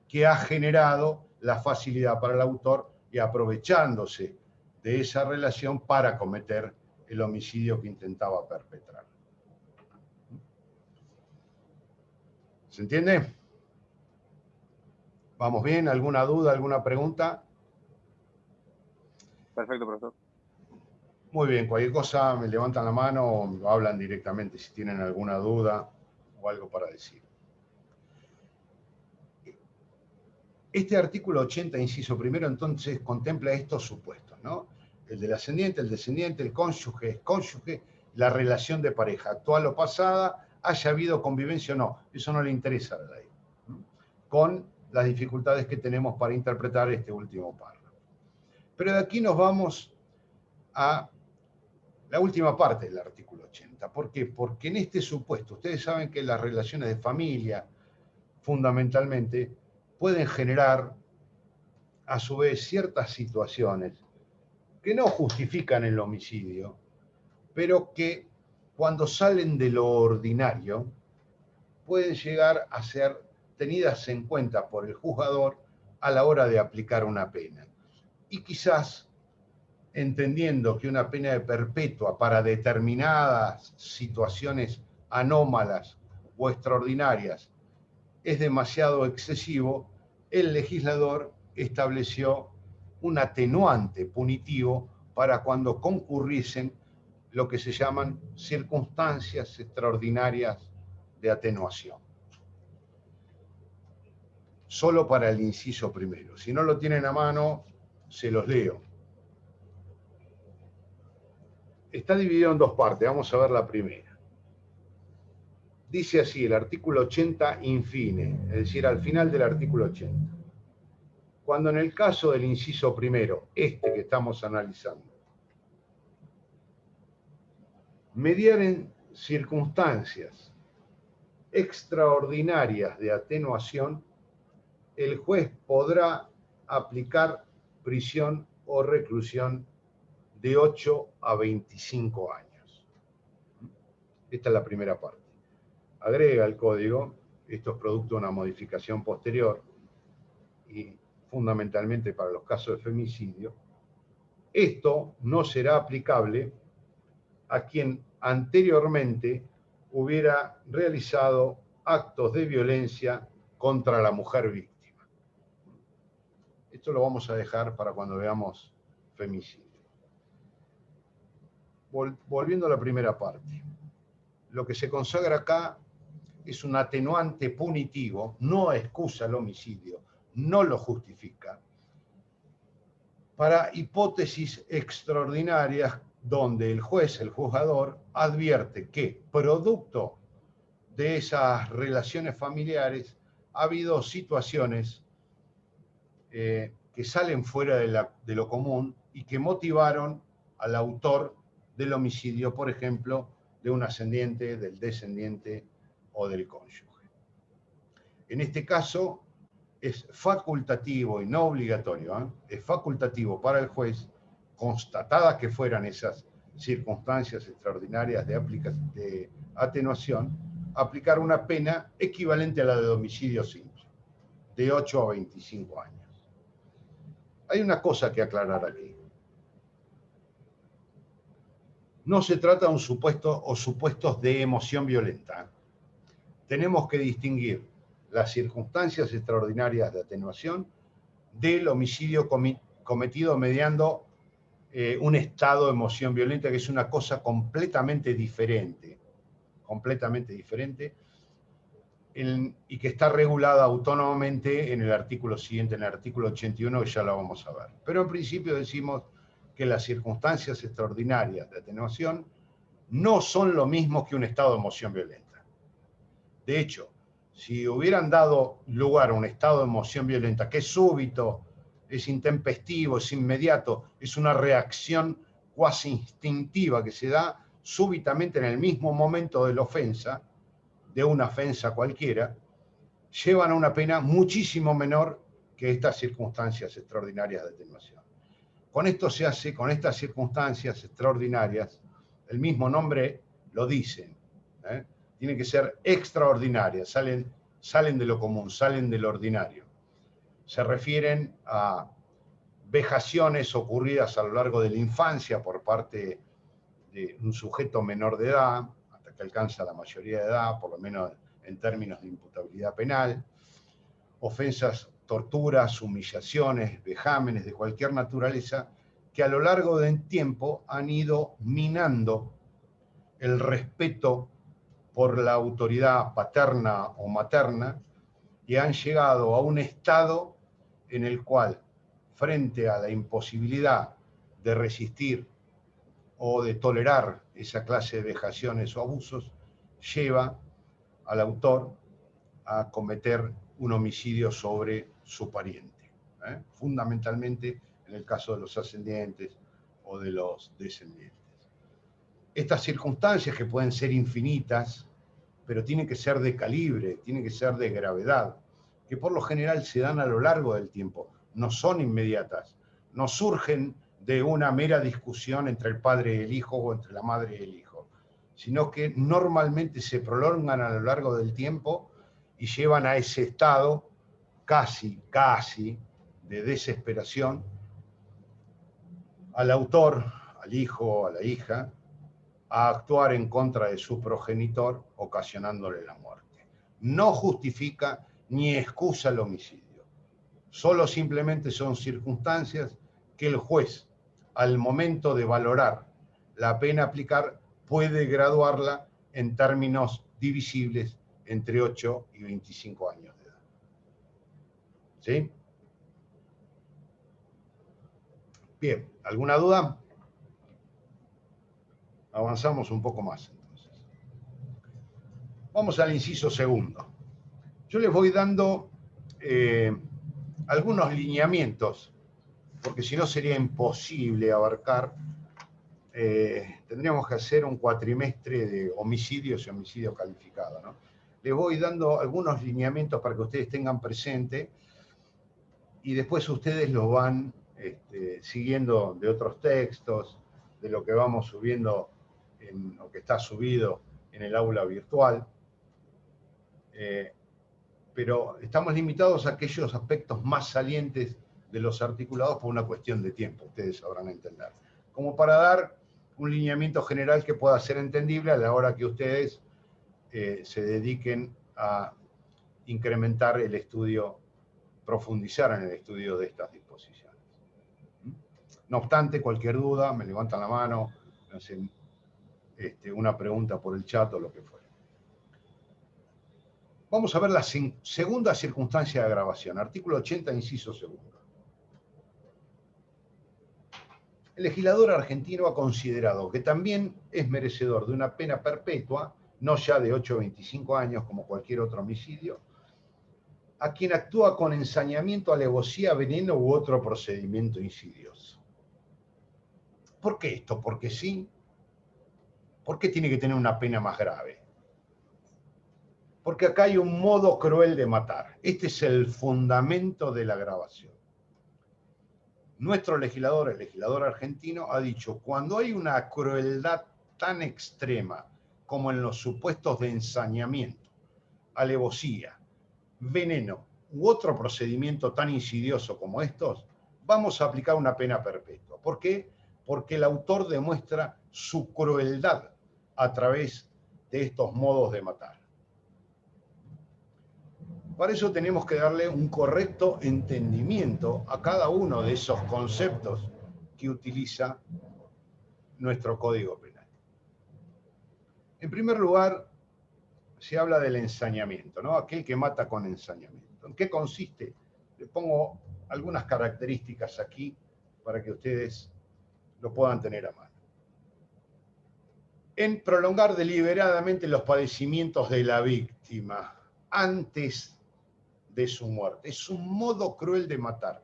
que ha generado la facilidad para el autor y aprovechándose de esa relación para cometer el homicidio que intentaba perpetrar. ¿Se entiende? ¿Vamos bien? ¿Alguna duda, alguna pregunta? Perfecto, profesor. Muy bien, cualquier cosa me levantan la mano o me hablan directamente si tienen alguna duda o algo para decir. Este artículo 80, inciso primero, entonces contempla estos supuestos, ¿no? El del ascendiente, el descendiente, el cónyuge, la relación de pareja, actual o pasada, haya habido convivencia o no. Eso no le interesa a la ley, ¿no? Con las dificultades que tenemos para interpretar este último párrafo. Pero de aquí nos vamos a la última parte del artículo 80. ¿Por qué? Porque en este supuesto, ustedes saben que las relaciones de familia, fundamentalmente, pueden generar, a su vez, ciertas situaciones que no justifican el homicidio, pero que cuando salen de lo ordinario, pueden llegar a ser tenidas en cuenta por el juzgador a la hora de aplicar una pena. Y quizás, entendiendo que una pena de perpetua para determinadas situaciones anómalas o extraordinarias es demasiado excesivo, el legislador estableció un atenuante punitivo para cuando concurriesen lo que se llaman circunstancias extraordinarias de atenuación. Solo para el inciso primero. Si no lo tienen a mano, se los leo. Está dividido en 2 partes. Vamos a ver la primera. Dice así el artículo 80 infine, es decir, al final del artículo 80. Cuando en el caso del inciso primero, que estamos analizando, mediaren circunstancias extraordinarias de atenuación, el juez podrá aplicar prisión o reclusión de 8 a 25 años. Esta es la primera parte. Agrega el código, esto es producto de una modificación posterior, y fundamentalmente para los casos de femicidio, esto no será aplicable a quien anteriormente hubiera realizado actos de violencia contra la mujer víctima. Esto lo vamos a dejar para cuando veamos femicidio. Volviendo a la primera parte, lo que se consagra acá es un atenuante punitivo, no excusa el homicidio, no lo justifica, para hipótesis extraordinarias donde el juez, el juzgador, advierte que, producto de esas relaciones familiares, ha habido situaciones que salen fuera de lo común y que motivaron al autor del homicidio, por ejemplo, de un ascendiente, del descendiente o del cónyuge. En este caso, es facultativo y no obligatorio, es facultativo para el juez, constatadas que fueran esas circunstancias extraordinarias de atenuación, aplicar una pena equivalente a la de homicidio simple, de 8 a 25 años. Hay una cosa que aclarar aquí. No se trata de un supuesto o supuestos de emoción violenta. Tenemos que distinguir las circunstancias extraordinarias de atenuación del homicidio cometido mediando un estado de emoción violenta, que es una cosa completamente diferente, y que está regulada autónomamente en el artículo siguiente, en el artículo 81, que ya lo vamos a ver. Pero en principio decimos que las circunstancias extraordinarias de atenuación no son lo mismo que un estado de emoción violenta. De hecho, si hubieran dado lugar a un estado de emoción violenta que es súbito, es intempestivo, es inmediato, es una reacción cuasi instintiva que se da súbitamente en el mismo momento de la ofensa, de una ofensa cualquiera, llevan a una pena muchísimo menor que estas circunstancias extraordinarias de atenuación. Con esto se hace, con estas circunstancias extraordinarias, el mismo nombre lo dice, tienen que ser extraordinarias, salen de lo común, salen del ordinario. Se refieren a vejaciones ocurridas a lo largo de la infancia por parte de un sujeto menor de edad, hasta que alcanza la mayoría de edad, por lo menos en términos de imputabilidad penal, ofensas, torturas, humillaciones, vejámenes de cualquier naturaleza, que a lo largo del tiempo han ido minando el respeto por la autoridad paterna o materna y han llegado a un estado en el cual, frente a la imposibilidad de resistir o de tolerar esa clase de vejaciones o abusos, lleva al autor a cometer un homicidio sobre su pariente, fundamentalmente en el caso de los ascendientes o de los descendientes. Estas circunstancias, que pueden ser infinitas, pero tienen que ser de calibre, tienen que ser de gravedad, que por lo general se dan a lo largo del tiempo, no son inmediatas, no surgen de una mera discusión entre el padre y el hijo o entre la madre y el hijo, sino que normalmente se prolongan a lo largo del tiempo y llevan a ese estado casi de desesperación al autor, al hijo, a la hija, a actuar en contra de su progenitor, ocasionándole la muerte. No justifica ni excusa el homicidio. Solo simplemente son circunstancias que el juez, al momento de valorar la pena a aplicar, puede graduarla en términos divisibles entre 8 y 25 años de edad. ¿Sí? Bien, ¿alguna duda? Avanzamos un poco más, entonces. Vamos al inciso segundo. Yo les voy dando algunos lineamientos, porque si no sería imposible abarcar. Tendríamos que hacer un cuatrimestre de homicidios y homicidio calificado, ¿no? Les voy dando algunos lineamientos para que ustedes tengan presente y después ustedes los van siguiendo de otros textos, de lo que vamos subiendo, en lo que está subido en el aula virtual, pero estamos limitados a aquellos aspectos más salientes de los articulados por una cuestión de tiempo, ustedes sabrán entender. Como para dar un lineamiento general que pueda ser entendible a la hora que ustedes se dediquen a incrementar el estudio, profundizar en el estudio de estas disposiciones. No obstante, cualquier duda, me levantan la mano, me hacen una pregunta por el chat o lo que fuera. Vamos a ver la segunda circunstancia de agravación, artículo 80, inciso segundo. El legislador argentino ha considerado que también es merecedor de una pena perpetua, no ya de 8 a 25 años como cualquier otro homicidio, a quien actúa con ensañamiento, alevosía, veneno u otro procedimiento insidioso. ¿Por qué esto? Porque sí. ¿Por qué tiene que tener una pena más grave? Porque acá hay un modo cruel de matar. Este es el fundamento de la agravación. Nuestro legislador, el legislador argentino, ha dicho, cuando hay una crueldad tan extrema como en los supuestos de ensañamiento, alevosía, veneno u otro procedimiento tan insidioso como estos, vamos a aplicar una pena perpetua. ¿Por qué? Porque el autor demuestra su crueldad a través de estos modos de matar. Para eso tenemos que darle un correcto entendimiento a cada uno de esos conceptos que utiliza nuestro Código Penal. En primer lugar, se habla del ensañamiento, ¿no? Aquel que mata con ensañamiento. ¿En qué consiste? Le pongo algunas características aquí para que ustedes lo puedan tener a mano. En prolongar deliberadamente los padecimientos de la víctima antes de su muerte. Es un modo cruel de matar.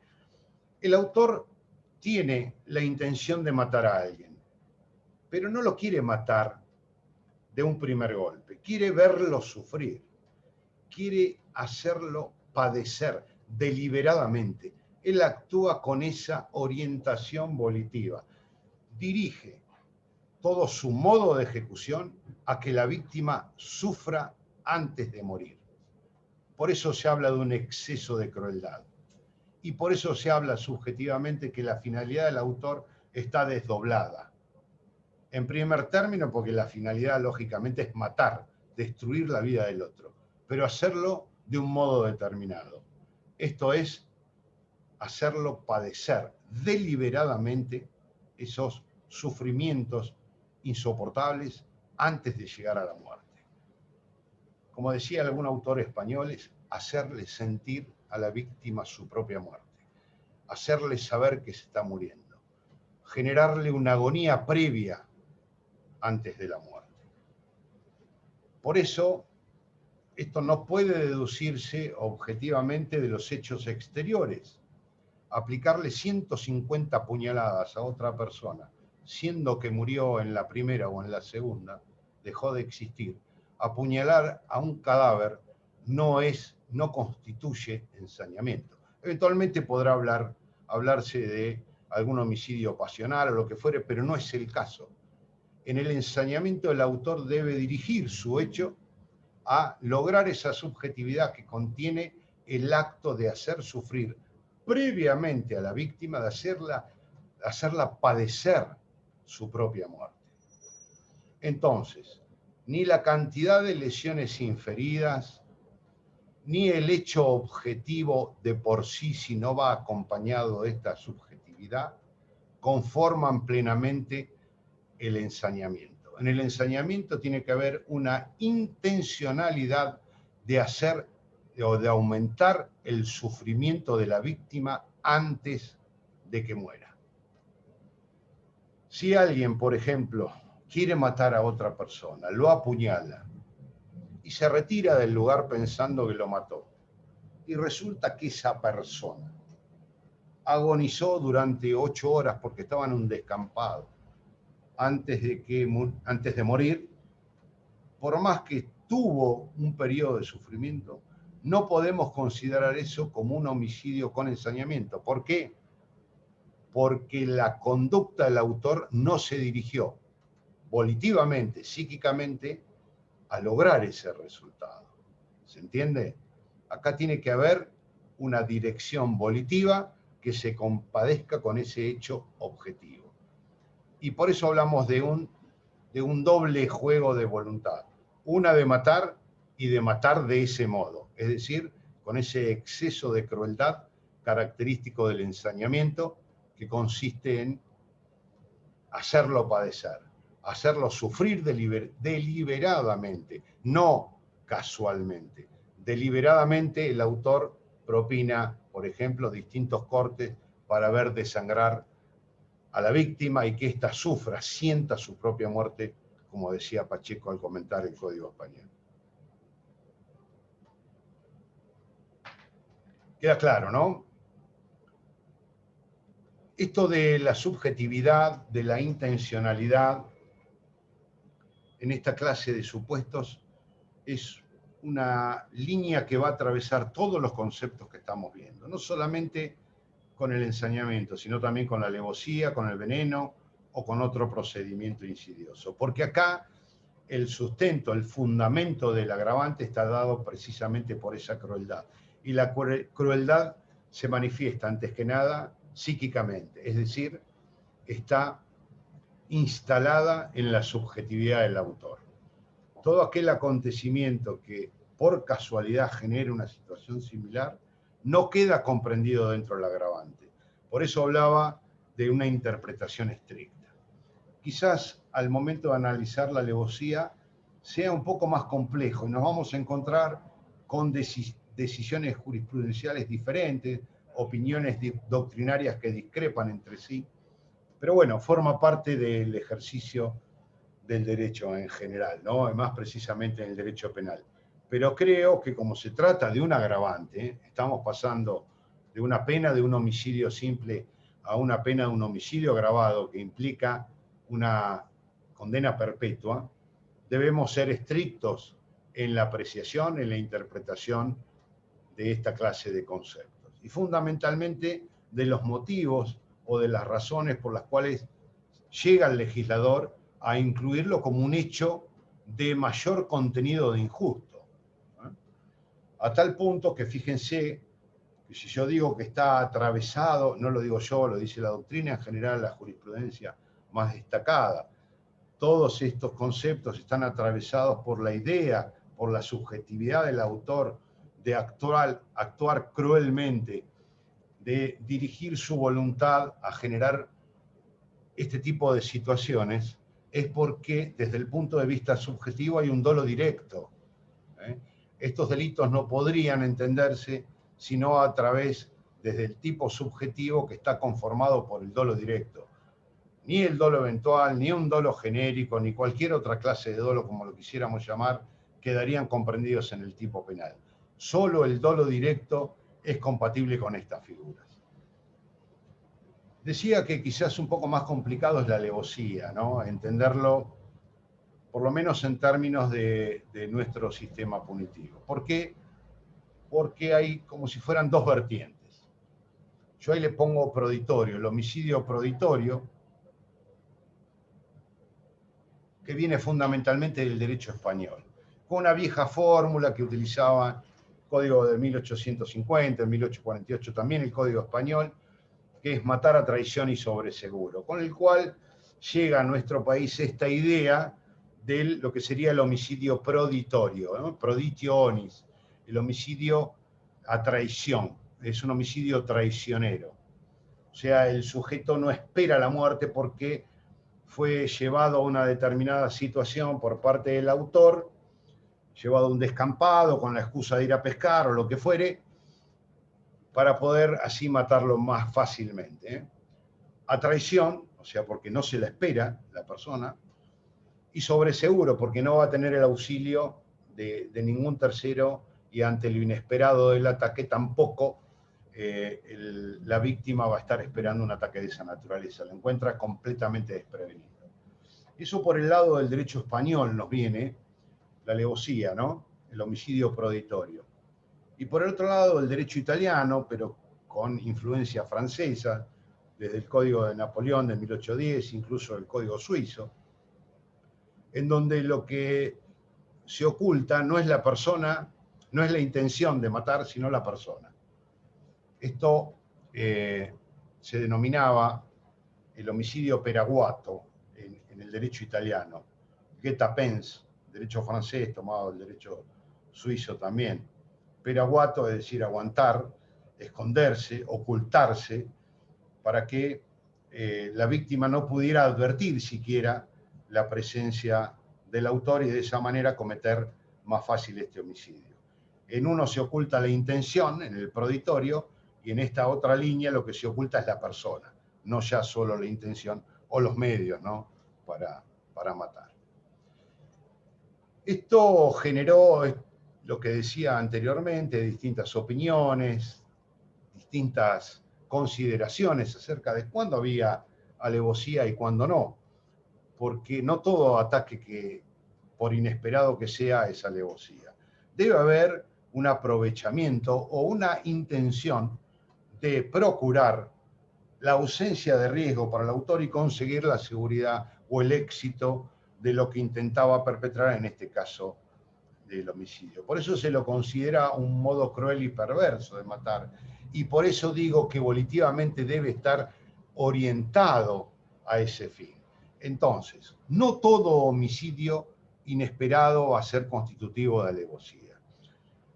El autor tiene la intención de matar a alguien, pero no lo quiere matar de un primer golpe. Quiere verlo sufrir. Quiere hacerlo padecer deliberadamente. Él actúa con esa orientación volitiva. Dirige todo su modo de ejecución a que la víctima sufra antes de morir. Por eso se habla de un exceso de crueldad. Y por eso se habla subjetivamente que la finalidad del autor está desdoblada. En primer término, porque la finalidad lógicamente es matar, destruir la vida del otro, pero hacerlo de un modo determinado. Esto es hacerlo padecer deliberadamente esos sufrimientos insoportables antes de llegar a la muerte. Como decía algún autor español, es hacerle sentir a la víctima su propia muerte, hacerle saber que se está muriendo, generarle una agonía previa antes de la muerte. Por eso, esto no puede deducirse objetivamente de los hechos exteriores. Aplicarle 150 puñaladas a otra persona, siendo que murió en la primera o en la segunda, dejó de existir. Apuñalar a un cadáver no constituye ensañamiento. Eventualmente podrá hablarse de algún homicidio pasional o lo que fuere, pero no es el caso. En el ensañamiento el autor debe dirigir su hecho a lograr esa subjetividad que contiene el acto de hacer sufrir previamente a la víctima, de hacerla padecer su propia muerte. Entonces, ni la cantidad de lesiones inferidas, ni el hecho objetivo de por sí, si no va acompañado de esta subjetividad, conforman plenamente el ensañamiento. En el ensañamiento tiene que haber una intencionalidad de hacer o de aumentar el sufrimiento de la víctima antes de que muera. Si alguien, por ejemplo, quiere matar a otra persona, lo apuñala y se retira del lugar pensando que lo mató, y resulta que esa persona agonizó durante 8 horas porque estaba en un descampado antes de morir, por más que tuvo un periodo de sufrimiento, no podemos considerar eso como un homicidio con ensañamiento. ¿Por qué? Porque la conducta del autor no se dirigió volitivamente, psíquicamente, a lograr ese resultado. ¿Se entiende? Acá tiene que haber una dirección volitiva que se compadezca con ese hecho objetivo. Y por eso hablamos de un doble juego de voluntad. Una de matar y de matar de ese modo. Es decir, con ese exceso de crueldad característico del ensañamiento que consiste en hacerlo padecer, hacerlo sufrir deliberadamente, no casualmente. Deliberadamente el autor propina, por ejemplo, distintos cortes para ver desangrar a la víctima y que ésta sufra, sienta su propia muerte, como decía Pacheco al comentar el Código Español. Queda claro, ¿no? Esto de la subjetividad, de la intencionalidad, en esta clase de supuestos, es una línea que va a atravesar todos los conceptos que estamos viendo, no solamente con el ensañamiento, sino también con la alevosía, con el veneno o con otro procedimiento insidioso. Porque acá el sustento, el fundamento del agravante está dado precisamente por esa crueldad. Y la crueldad se manifiesta antes que nada psíquicamente, es decir, está instalada en la subjetividad del autor. Todo aquel acontecimiento que por casualidad genere una situación similar no queda comprendido dentro del agravante. Por eso hablaba de una interpretación estricta. Quizás al momento de analizar la alevosía sea un poco más complejo y nos vamos a encontrar con decisiones jurisprudenciales diferentes, opiniones doctrinarias que discrepan entre sí, pero bueno, forma parte del ejercicio del derecho en general, ¿no? Más precisamente en el derecho penal. Pero creo que como se trata de un agravante, estamos pasando de una pena de un homicidio simple a una pena de un homicidio agravado que implica una condena perpetua, debemos ser estrictos en la apreciación, en la interpretación de esta clase de conceptos. Y fundamentalmente de los motivos o de las razones por las cuales llega el legislador a incluirlo como un hecho de mayor contenido de injusto. A tal punto que fíjense que si yo digo que está atravesado, no lo digo yo, lo dice la doctrina, en general la jurisprudencia más destacada. Todos estos conceptos están atravesados por la idea, por la subjetividad del autor de actuar cruelmente, de dirigir su voluntad a generar este tipo de situaciones, es porque desde el punto de vista subjetivo hay un dolo directo. Estos delitos no podrían entenderse sino a través, desde el tipo subjetivo que está conformado por el dolo directo. Ni el dolo eventual, ni un dolo genérico, ni cualquier otra clase de dolo, como lo quisiéramos llamar, quedarían comprendidos en el tipo penal. Solo el dolo directo es compatible con estas figuras. Decía que quizás un poco más complicado es la alevosía, ¿no? Entenderlo, por lo menos en términos de nuestro sistema punitivo. ¿Por qué? Porque hay como si fueran dos vertientes. Yo ahí le pongo proditorio, el homicidio proditorio, que viene fundamentalmente del derecho español, con una vieja fórmula que utilizaba el Código de 1850, en 1848 también el Código español, que es matar a traición y sobreseguro, con el cual llega a nuestro país esta idea de lo que sería el homicidio proditorio, ¿no? Proditio onis, el homicidio a traición, es un homicidio traicionero. O sea, el sujeto no espera la muerte porque fue llevado a una determinada situación por parte del autor, llevado a un descampado con la excusa de ir a pescar o lo que fuere, para poder así matarlo más fácilmente. A traición, o sea, porque no se la espera la persona, y sobreseguro, porque no va a tener el auxilio de ningún tercero y ante lo inesperado del ataque tampoco la víctima va a estar esperando un ataque de esa naturaleza, lo encuentra completamente desprevenido. Eso por el lado del derecho español nos viene, la alevosía, ¿no? El homicidio proditorio. Y por el otro lado, el derecho italiano, pero con influencia francesa, desde el Código de Napoleón de 1810, incluso el Código suizo, en donde lo que se oculta no es la persona, no es la intención de matar, sino la persona. Esto se denominaba el homicidio per agguato en el derecho italiano, guet-apens, derecho francés tomado del derecho suizo también. Per agguato es decir, aguantar, esconderse, ocultarse, para que la víctima no pudiera advertir siquiera la presencia del autor y de esa manera cometer más fácil este homicidio. En uno se oculta la intención, en el proditorio, y en esta otra línea lo que se oculta es la persona, no ya solo la intención o los medios, ¿no?, para matar. Esto generó lo que decía anteriormente, distintas opiniones, distintas consideraciones acerca de cuándo había alevosía y cuándo no, porque no todo ataque que, por inesperado que sea, es alevosía. Debe haber un aprovechamiento o una intención de procurar la ausencia de riesgo para el autor y conseguir la seguridad o el éxito de lo que intentaba perpetrar, en este caso del homicidio. Por eso se lo considera un modo cruel y perverso de matar, y por eso digo que volitivamente debe estar orientado a ese fin. Entonces, no todo homicidio inesperado va a ser constitutivo de alevosía.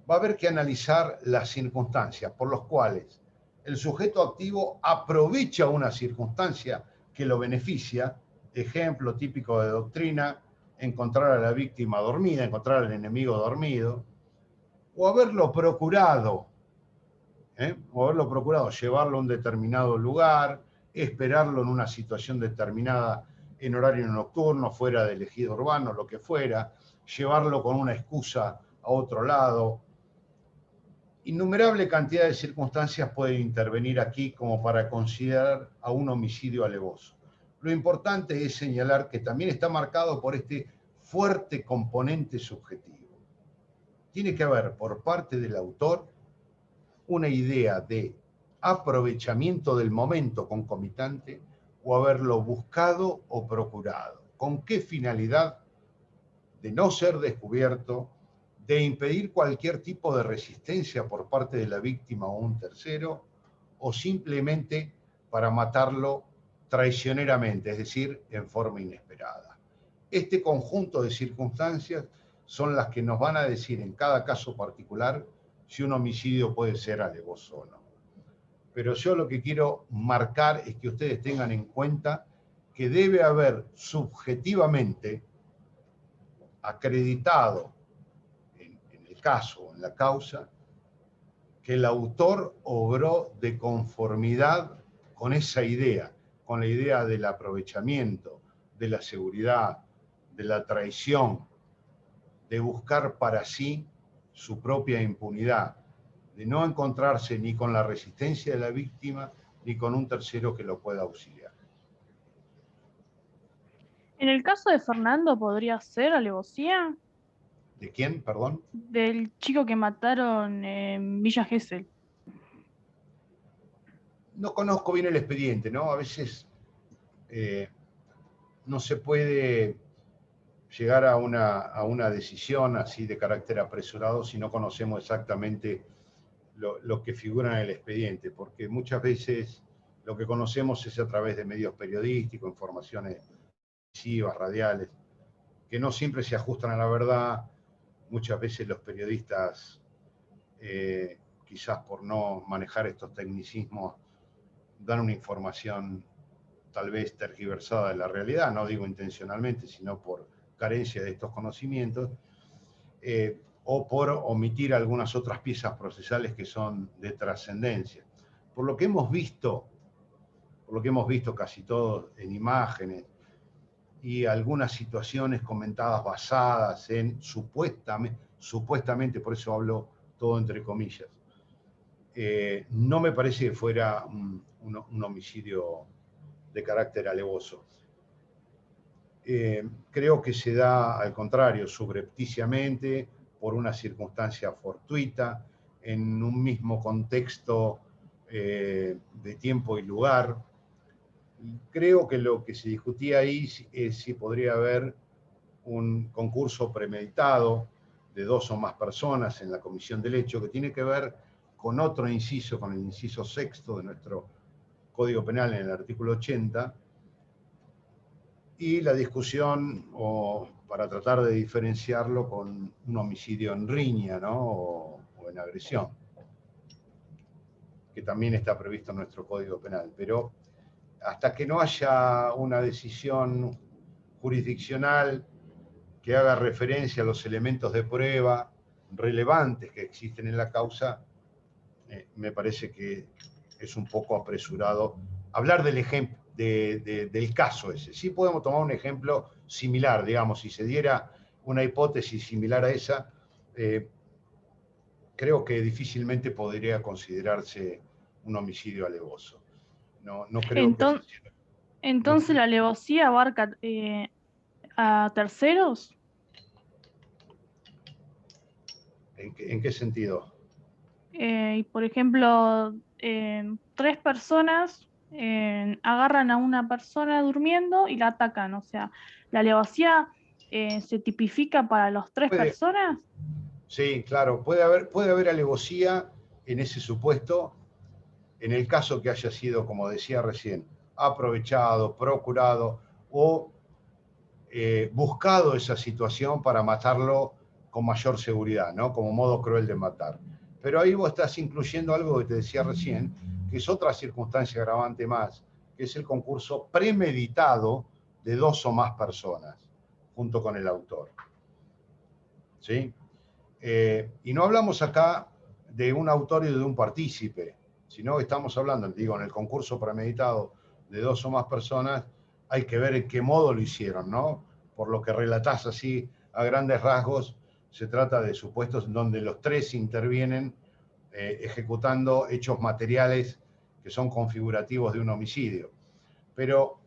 Va a haber que analizar las circunstancias por las cuales el sujeto activo aprovecha una circunstancia que lo beneficia. Ejemplo típico de doctrina: encontrar a la víctima dormida, encontrar al enemigo dormido, o haberlo procurado, llevarlo a un determinado lugar, esperarlo en una situación determinada en horario nocturno, fuera del ejido urbano, lo que fuera, llevarlo con una excusa a otro lado. Innumerable cantidad de circunstancias pueden intervenir aquí como para considerar a un homicidio alevoso. Lo importante es señalar que también está marcado por este fuerte componente subjetivo. Tiene que haber por parte del autor una idea de aprovechamiento del momento concomitante o haberlo buscado o procurado. ¿Con qué finalidad? De no ser descubierto, de impedir cualquier tipo de resistencia por parte de la víctima o un tercero, o simplemente para matarlo traicioneramente, es decir, en forma inesperada. Este conjunto de circunstancias son las que nos van a decir en cada caso particular si un homicidio puede ser alevoso o no. Pero yo lo que quiero marcar es que ustedes tengan en cuenta que debe haber subjetivamente acreditado en el caso, en la causa, que el autor obró de conformidad con esa idea, con la idea del aprovechamiento, de la seguridad, de la traición, de buscar para sí su propia impunidad, de no encontrarse ni con la resistencia de la víctima ni con un tercero que lo pueda auxiliar. En el caso de Fernando, ¿podría ser alevosía? ¿De quién, perdón? Del chico que mataron en Villa Gesell. No conozco bien el expediente, ¿no? A veces no se puede llegar a una decisión así de carácter apresurado si no conocemos exactamente lo que figura en el expediente, porque muchas veces lo que conocemos es a través de medios periodísticos, informaciones televisivas, radiales, que no siempre se ajustan a la verdad. Muchas veces los periodistas, quizás por no manejar estos tecnicismos, dan una información tal vez tergiversada de la realidad, no digo intencionalmente, sino por carencia de estos conocimientos, o por omitir algunas otras piezas procesales que son de trascendencia. Por lo que hemos visto casi todos en imágenes y algunas situaciones comentadas basadas en supuestamente, por eso hablo todo entre comillas, no me parece que fuera un homicidio de carácter alevoso. Creo que se da, al contrario, subrepticiamente, por una circunstancia fortuita, en un mismo contexto de tiempo y lugar. Creo que lo que se discutía ahí es si podría haber un concurso premeditado de dos o más personas en la comisión del hecho, que tiene que ver con otro inciso, con el inciso sexto de nuestro Código Penal en el artículo 80, y la discusión, o para tratar de diferenciarlo, con un homicidio en riña, ¿no? o en agresión, que también está previsto en nuestro Código Penal. Pero hasta que no haya una decisión jurisdiccional que haga referencia a los elementos de prueba relevantes que existen en la causa, me parece que es un poco apresurado hablar del ejemplo, del caso ese. Sí podemos tomar un ejemplo similar, digamos, si se diera una hipótesis similar a esa, creo que difícilmente podría considerarse un homicidio alevoso. No creo Entonces, que... entonces la alevosía abarca a terceros. ¿En qué sentido? Y por ejemplo, tres personas agarran a una persona durmiendo y la atacan. O sea, ¿la alevosía se tipifica para las tres personas? Sí, claro, puede haber alevosía en ese supuesto, en el caso que haya sido, como decía recién, aprovechado, procurado o buscado esa situación para matarlo con mayor seguridad, ¿no? Como modo cruel de matar. Pero ahí vos estás incluyendo algo que te decía recién, que es otra circunstancia agravante más, que es el concurso premeditado de dos o más personas, junto con el autor. ¿Sí? Y no hablamos acá de un autor y de un partícipe, sino que estamos hablando, digo, en el concurso premeditado de dos o más personas, hay que ver en qué modo lo hicieron, ¿no? Por lo que relatás así a grandes rasgos, se trata de supuestos en donde los tres intervienen ejecutando hechos materiales que son configurativos de un homicidio. Pero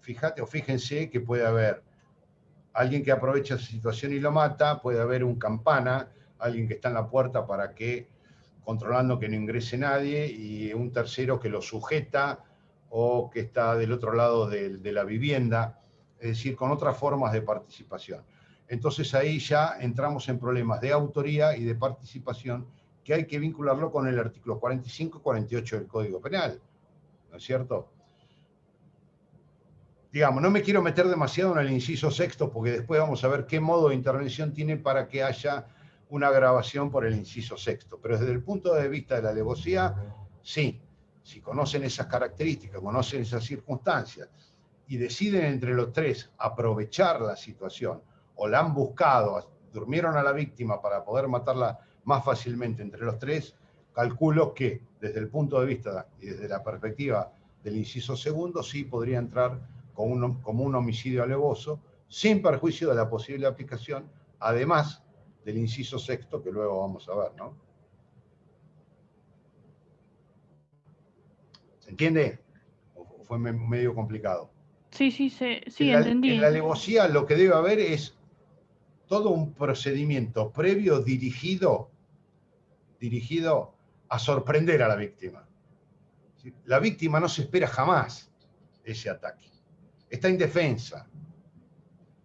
fíjate o fíjense que puede haber alguien que aprovecha esa situación y lo mata, puede haber un campana, alguien que está en la puerta para que, controlando que no ingrese nadie, y un tercero que lo sujeta o que está del otro lado de la vivienda, es decir, con otras formas de participación. Entonces ahí ya entramos en problemas de autoría y de participación que hay que vincularlo con el artículo 45 y 48 del Código Penal, ¿no es cierto? Digamos, no me quiero meter demasiado en el inciso sexto porque después vamos a ver qué modo de intervención tiene para que haya una agravación por el inciso sexto. Pero desde el punto de vista de la alevosía, sí, si conocen esas características, conocen esas circunstancias y deciden entre los tres aprovechar la situación o la han buscado, durmieron a la víctima para poder matarla más fácilmente entre los tres, calculo que desde el punto de vista y desde la perspectiva del inciso segundo, sí podría entrar como un homicidio alevoso, sin perjuicio de la posible aplicación, además del inciso sexto, que luego vamos a ver, ¿no? ¿Se entiende? ¿O fue medio complicado? Sí, entendí. En la alevosía lo que debe haber es todo un procedimiento previo dirigido a sorprender a la víctima. La víctima no se espera jamás ese ataque. Está indefensa,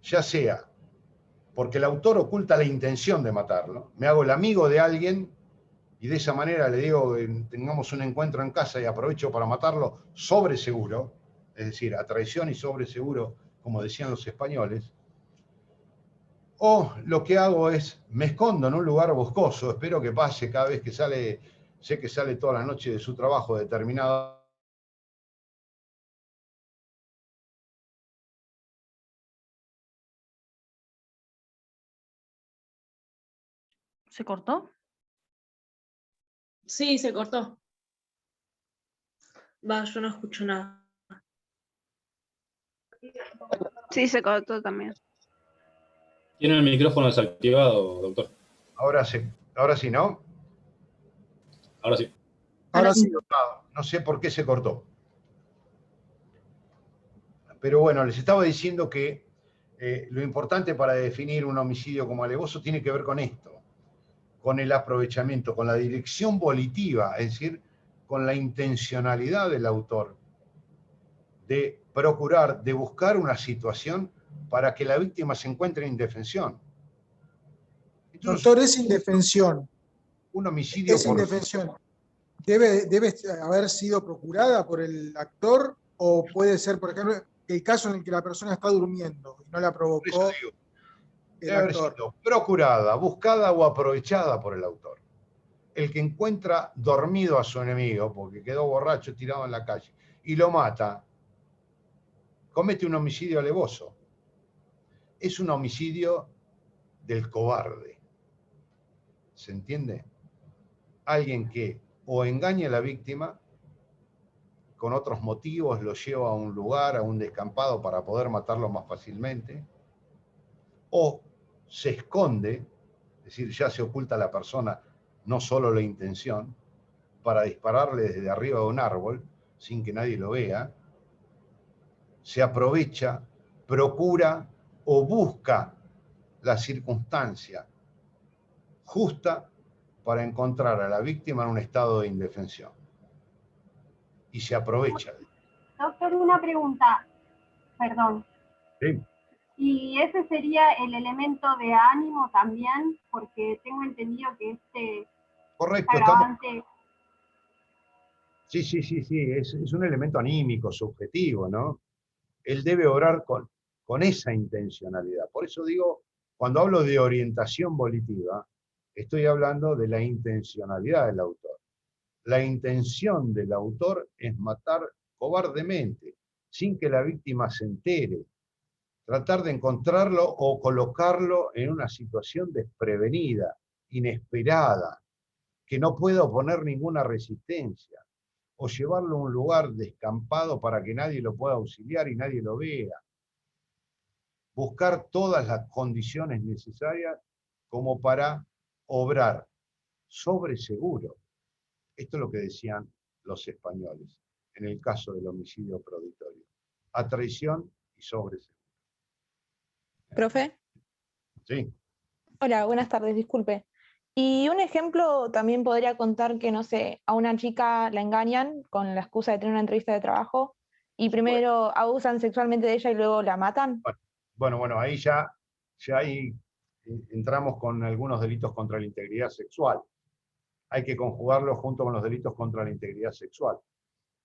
ya sea porque el autor oculta la intención de matarlo, me hago el amigo de alguien y de esa manera le digo que tengamos un encuentro en casa y aprovecho para matarlo sobre seguro, es decir, a traición y sobre seguro, como decían los españoles, o lo que hago es, me escondo en un lugar boscoso, espero que pase cada vez que sale, sé que sale toda la noche de su trabajo determinado. ¿Se cortó? Sí, se cortó. Va, yo no escucho nada. Sí, se cortó también. Tiene el micrófono desactivado, doctor. Ahora sí, ¿no? Ahora sí. Ahora sí. No sé por qué se cortó. Pero bueno, les estaba diciendo que lo importante para definir un homicidio como alevoso tiene que ver con esto, con el aprovechamiento, con la dirección volitiva, es decir, con la intencionalidad del autor de procurar, de buscar una situación para que la víctima se encuentre en indefensión. Doctor, es indefensión. Un homicidio Es indefensión. ¿Debe haber sido procurada por el actor o puede ser, por ejemplo, el caso en el que la persona está durmiendo y no la provocó el debe haber actor? sido procurada, buscada o aprovechada por el autor. El que encuentra dormido a su enemigo porque quedó borracho tirado en la calle y lo mata, comete un homicidio alevoso. Es un homicidio del cobarde. ¿Se entiende? Alguien que o engaña a la víctima con otros motivos, lo lleva a un lugar, a un descampado para poder matarlo más fácilmente, o se esconde, es decir, ya se oculta a la persona, no solo la intención, para dispararle desde arriba de un árbol sin que nadie lo vea, se aprovecha, procura o busca la circunstancia justa para encontrar a la víctima en un estado de indefensión. Y se aprovecha. Doctor, una pregunta, perdón. Sí. ¿Y ese sería el elemento de ánimo también? Porque tengo entendido que Correcto, agravante... Sí, es un elemento anímico, subjetivo, ¿no? Él debe obrar con esa intencionalidad. Por eso digo, cuando hablo de orientación volitiva, estoy hablando de la intencionalidad del autor. La intención del autor es matar cobardemente, sin que la víctima se entere. Tratar de encontrarlo o colocarlo en una situación desprevenida, inesperada, que no pueda oponer ninguna resistencia, o llevarlo a un lugar descampado para que nadie lo pueda auxiliar y nadie lo vea. Buscar todas las condiciones necesarias como para obrar sobre seguro. Esto es lo que decían los españoles en el caso del homicidio proditorio. A traición y sobre seguro. ¿Profe? Sí. Hola, buenas tardes, disculpe. Y un ejemplo también podría contar que, no sé, a una chica la engañan con la excusa de tener una entrevista de trabajo y primero abusan sexualmente de ella y luego la matan. Bueno, ahí ya ahí entramos con algunos delitos contra la integridad sexual. Hay que conjugarlo junto con los delitos contra la integridad sexual.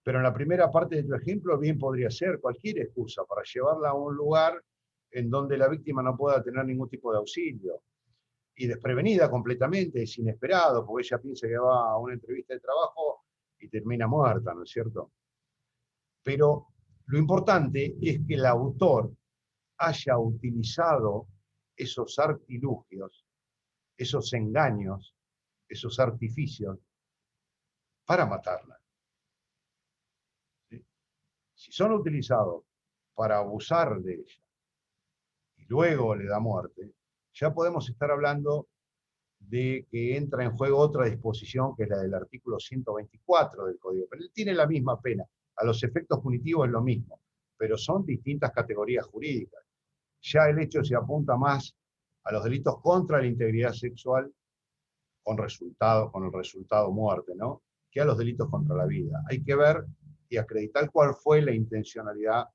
Pero en la primera parte de tu ejemplo bien podría ser cualquier excusa para llevarla a un lugar en donde la víctima no pueda tener ningún tipo de auxilio. Y desprevenida completamente, es inesperado, porque ella piensa que va a una entrevista de trabajo y termina muerta, ¿no es cierto? Pero lo importante es que el autor haya utilizado esos artilugios, esos engaños, esos artificios para matarla. ¿Sí? Si son utilizados para abusar de ella y luego le da muerte, ya podemos estar hablando de que entra en juego otra disposición, que es la del artículo 124 del Código Penal. Tiene la misma pena, a los efectos punitivos es lo mismo, pero son distintas categorías jurídicas. Ya el hecho se apunta más a los delitos contra la integridad sexual con el resultado muerte, ¿no? Que a los delitos contra la vida. Hay que ver y acreditar cuál fue la intencionalidad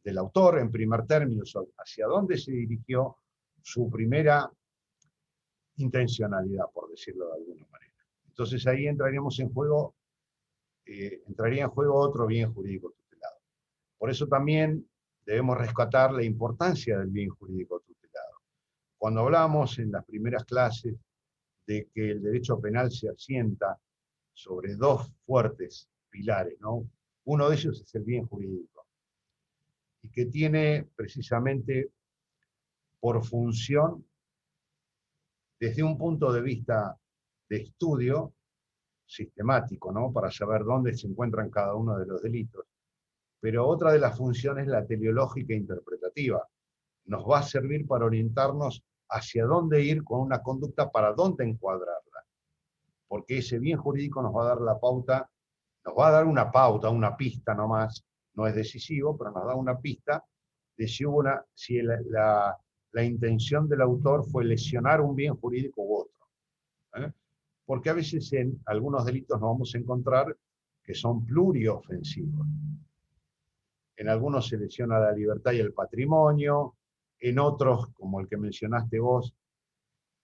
del autor en primer término, hacia dónde se dirigió su primera intencionalidad, por decirlo de alguna manera. Entonces ahí entraría en juego otro bien jurídico tutelado. Por eso también debemos rescatar la importancia del bien jurídico tutelado. Cuando hablamos en las primeras clases de que el derecho penal se asienta sobre dos fuertes pilares, ¿no? Uno de ellos es el bien jurídico, y que tiene precisamente por función, desde un punto de vista de estudio sistemático, ¿no? Para saber dónde se encuentran cada uno de los delitos. Pero otra de las funciones es la teleológica interpretativa. Nos va a servir para orientarnos hacia dónde ir con una conducta, para dónde encuadrarla. Porque ese bien jurídico nos va a dar la pauta, nos va a dar una pauta, una pista nomás, no es decisivo, pero nos da una pista de si la intención del autor fue lesionar un bien jurídico u otro. Porque a veces en algunos delitos nos vamos a encontrar que son pluriofensivos. En algunos se lesiona la libertad y el patrimonio, en otros, como el que mencionaste vos,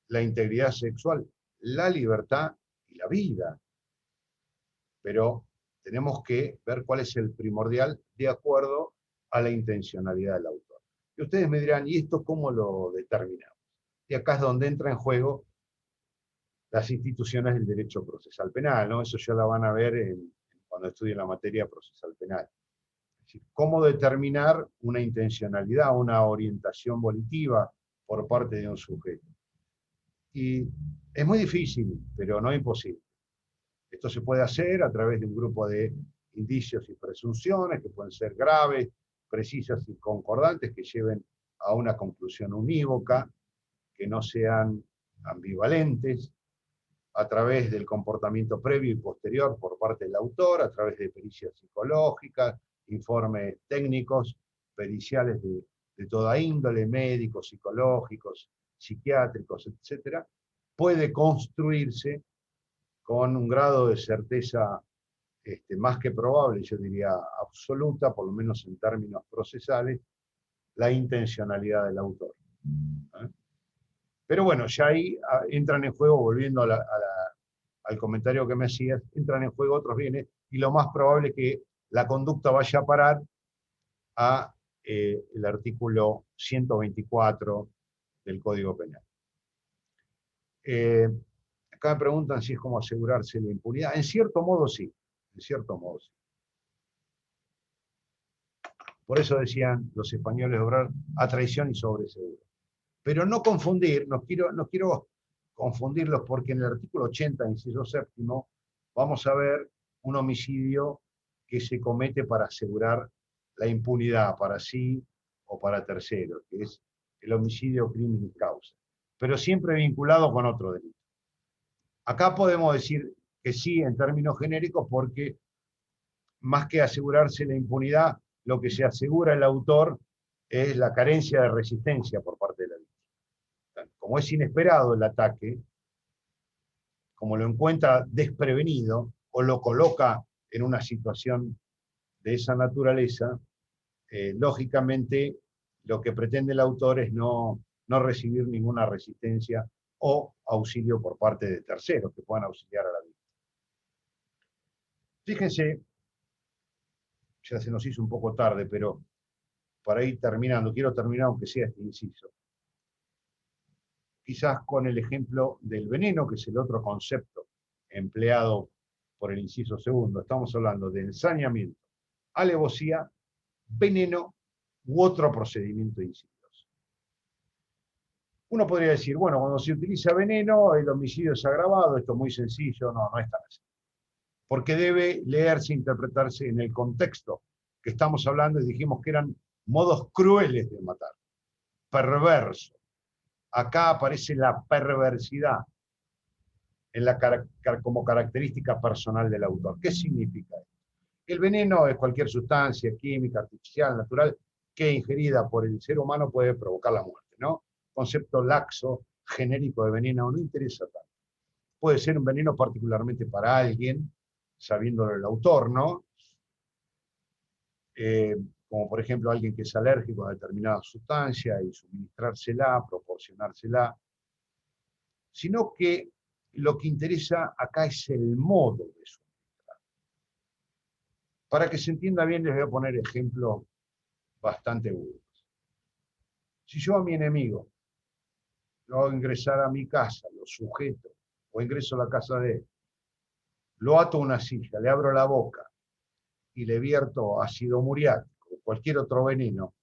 la integridad sexual, la libertad y la vida. Pero tenemos que ver cuál es el primordial de acuerdo a la intencionalidad del autor. Y ustedes me dirán, ¿y esto cómo lo determinamos? Y acá es donde entra en juego las instituciones del derecho procesal penal, ¿no? Eso ya la van a ver cuando estudien la materia procesal penal. Es decir, cómo determinar una intencionalidad, una orientación volitiva por parte de un sujeto. Y es muy difícil, pero no imposible. Esto se puede hacer a través de un grupo de indicios y presunciones que pueden ser graves, precisas y concordantes, que lleven a una conclusión unívoca, que no sean ambivalentes, a través del comportamiento previo y posterior por parte del autor, a través de pericias psicológicas, informes técnicos, periciales de toda índole, médicos, psicológicos, psiquiátricos, etc., puede construirse con un grado de certeza más que probable, yo diría absoluta, por lo menos en términos procesales, la intencionalidad del autor. Pero bueno, ya ahí entran en juego, volviendo al comentario que me hacías, entran en juego otros bienes, y lo más probable es que la conducta vaya a parar a el artículo 124 del Código Penal. Acá me preguntan si es como asegurarse la impunidad. En cierto modo sí, en cierto modo sí. Por eso decían los españoles obrar a traición y sobreseguro. Pero no confundir, no quiero confundirlos, porque en el artículo 80, inciso séptimo, vamos a ver un homicidio que se comete para asegurar la impunidad para sí o para terceros, que es el homicidio crimen y causa, pero siempre vinculado con otro delito. Acá podemos decir que sí en términos genéricos, porque más que asegurarse la impunidad, lo que se asegura el autor es la carencia de resistencia por parte de la víctima. Como es inesperado el ataque, como lo encuentra desprevenido o lo coloca en una situación de esa naturaleza, lógicamente lo que pretende el autor es no recibir ninguna resistencia o auxilio por parte de terceros que puedan auxiliar a la víctima. Fíjense, ya se nos hizo un poco tarde, pero para ir terminando, quiero terminar aunque sea este inciso, quizás con el ejemplo del veneno, que es el otro concepto empleado por el inciso segundo. Estamos hablando de ensañamiento, alevosía, veneno u otro procedimiento insidioso. Uno podría decir, bueno, cuando se utiliza veneno, el homicidio es agravado, esto es muy sencillo. No, no es tan así. Porque debe leerse e interpretarse en el contexto que estamos hablando, y dijimos que eran modos crueles de matar, perverso. Acá aparece la perversidad como característica personal del autor. ¿Qué significa esto? El veneno es cualquier sustancia química, artificial, natural, que ingerida por el ser humano puede provocar la muerte, ¿no? Concepto laxo, genérico de veneno, no interesa tanto. Puede ser un veneno particularmente para alguien, sabiéndolo el autor, ¿no? Como por ejemplo alguien que es alérgico a determinada sustancia y suministrársela, proporcionársela, sino que lo que interesa acá es el modo de suministrar. Para que se entienda bien, les voy a poner ejemplos bastante burdos. Si yo a mi enemigo lo hago ingresar a mi casa, lo sujeto, o ingreso a la casa de él, lo ato a una silla, le abro la boca y le vierto ácido muriático o cualquier otro veneno,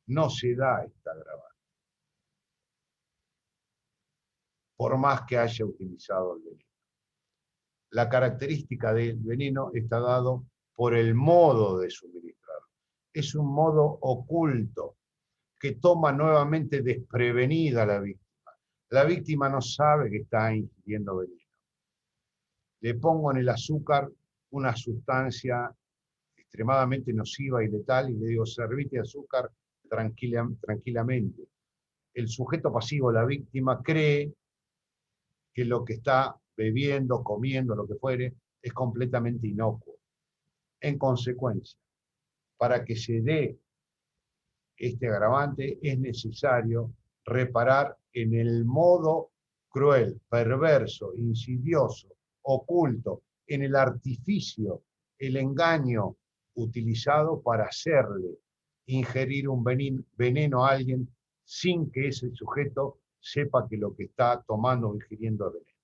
no se da esta agravante, por más que haya utilizado el veneno. La característica del veneno está dado por el modo de suministrar. Es un modo oculto que toma nuevamente desprevenida a la víctima. La víctima no sabe que está ingiriendo veneno. Le pongo en el azúcar una sustancia extremadamente nociva y letal y le digo, servite azúcar tranquilamente. El sujeto pasivo, la víctima, cree que lo que está bebiendo, comiendo, lo que fuere, es completamente inocuo. En consecuencia, para que se dé este agravante es necesario reparar en el modo cruel, perverso, insidioso, oculto, en el artificio, el engaño utilizado para hacerle ingerir un veneno a alguien sin que ese sujeto sepa que lo que está tomando o ingiriendo es veneno.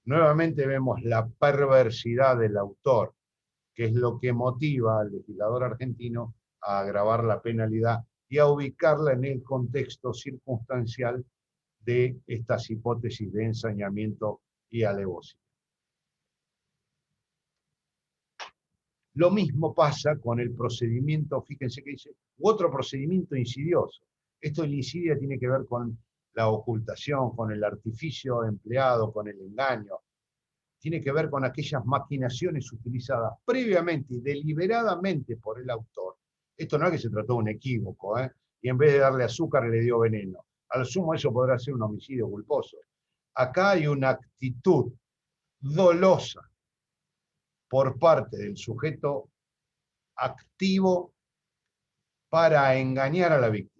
Nuevamente vemos la perversidad del autor, que es lo que motiva al legislador argentino a agravar la penalidad y a ubicarla en el contexto circunstancial de estas hipótesis de ensañamiento y alevosía. Lo mismo pasa con el procedimiento, fíjense que dice, u otro procedimiento insidioso. Esto de la insidia tiene que ver con la ocultación, con el artificio empleado, con el engaño. Tiene que ver con aquellas maquinaciones utilizadas previamente y deliberadamente por el autor. Esto no es que se trató de un equívoco, y en vez de darle azúcar le dio veneno. Al sumo eso podrá ser un homicidio culposo. Acá hay una actitud dolosa por parte del sujeto activo para engañar a la víctima.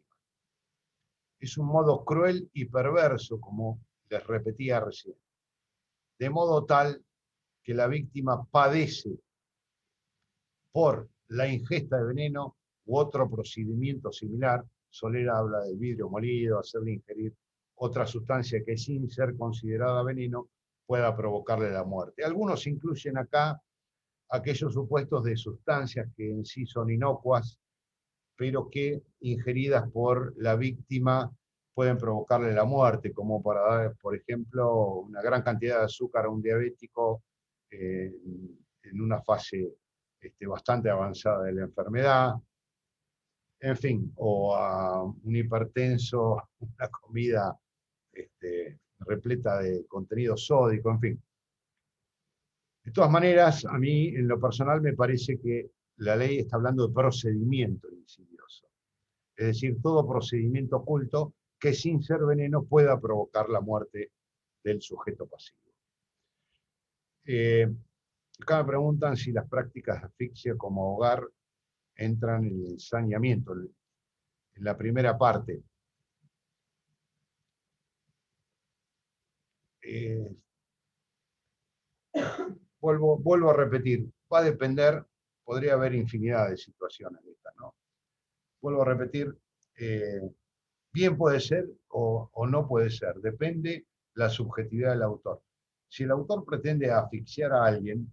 Es un modo cruel y perverso, como les repetía recién, de modo tal que la víctima padece por la ingesta de veneno u otro procedimiento similar. Soler habla del vidrio molido, hacerle ingerir otra sustancia que sin ser considerada veneno pueda provocarle la muerte. Algunos incluyen acá aquellos supuestos de sustancias que en sí son inocuas, pero que ingeridas por la víctima pueden provocarle la muerte, como para dar, por ejemplo, una gran cantidad de azúcar a un diabético en una fase bastante avanzada de la enfermedad, en fin, o a un hipertenso, una comida repleta de contenido sódico, en fin. De todas maneras, a mí en lo personal me parece que la ley está hablando de procedimiento insidioso. Es decir, todo procedimiento oculto que sin ser veneno pueda provocar la muerte del sujeto pasivo. Acá me preguntan si las prácticas de asfixia como hogar entran en el ensañamiento, en la primera parte. Vuelvo a repetir, va a depender, podría haber infinidad de situaciones de estas, ¿no? Vuelvo a repetir, bien puede ser o no puede ser, depende la subjetividad del autor. Si el autor pretende asfixiar a alguien,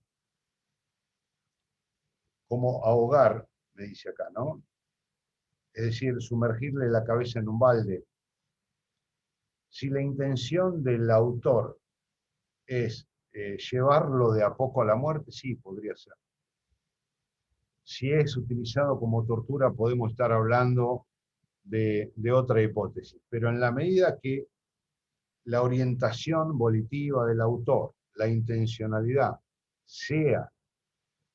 como ahogar, me dice acá, ¿no? Es decir, sumergirle la cabeza en un balde. Si la intención del autor es llevarlo de a poco a la muerte, sí, podría ser. Si es utilizado como tortura, podemos estar hablando de otra hipótesis. Pero en la medida que la orientación volitiva del autor, la intencionalidad, sea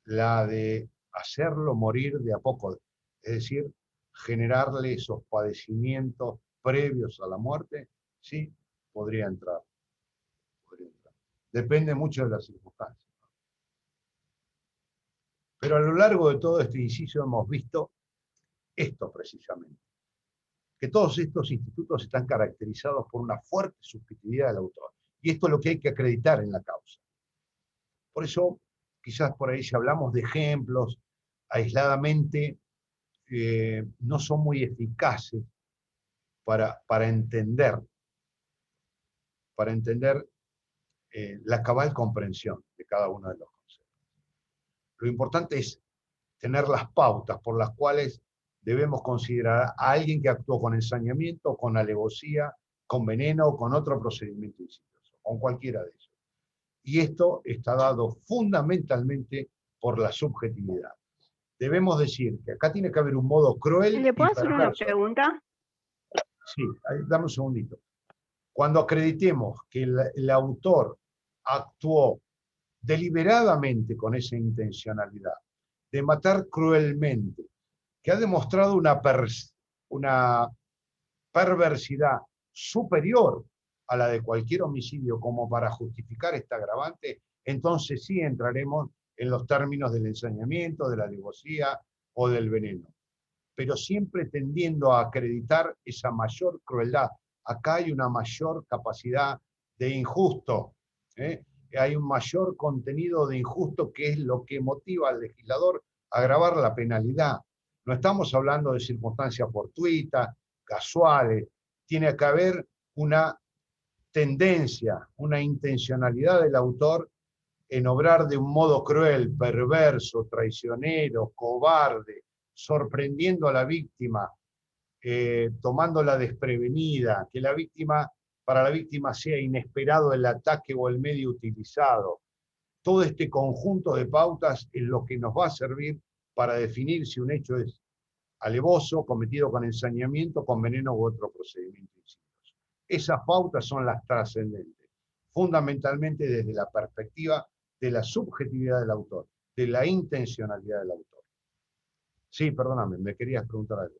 la de hacerlo morir de a poco, es decir, generarle esos padecimientos previos a la muerte, sí, podría entrar. Depende mucho de las circunstancias. Pero a lo largo de todo este inciso hemos visto esto precisamente, que todos estos institutos están caracterizados por una fuerte subjetividad del autor. Y esto es lo que hay que acreditar en la causa. Por eso, quizás por ahí si hablamos de ejemplos, aisladamente, no son muy eficaces para entender la cabal comprensión de cada uno de los conceptos. Lo importante es tener las pautas por las cuales debemos considerar a alguien que actuó con ensañamiento, con alevosía, con veneno o con otro procedimiento insidioso, con cualquiera de ellos. Y esto está dado fundamentalmente por la subjetividad. Debemos decir que acá tiene que haber un modo cruel. ¿Le puedo y hacer una perverso. pregunta? Sí, dame un segundito. Cuando acreditemos que el autor actuó deliberadamente con esa intencionalidad de matar cruelmente, que ha demostrado una perversidad superior a la de cualquier homicidio como para justificar esta agravante, entonces sí entraremos en los términos del ensañamiento, de la alevosía o del veneno. Pero siempre tendiendo a acreditar esa mayor crueldad, acá hay una mayor capacidad de injusto, ¿eh? Hay un mayor contenido de injusto que es lo que motiva al legislador a agravar la penalidad. No estamos hablando de circunstancias fortuitas, casuales, tiene que haber una tendencia, una intencionalidad del autor en obrar de un modo cruel, perverso, traicionero, cobarde, sorprendiendo a la víctima, tomándola desprevenida, que para la víctima sea inesperado el ataque o el medio utilizado. Todo este conjunto de pautas es lo que nos va a servir para definir si un hecho es alevoso, cometido con ensañamiento, con veneno u otro procedimiento insidioso. Esas pautas son las trascendentes, fundamentalmente desde la perspectiva de la subjetividad del autor, de la intencionalidad del autor. Sí, perdóname, me querías preguntar algo.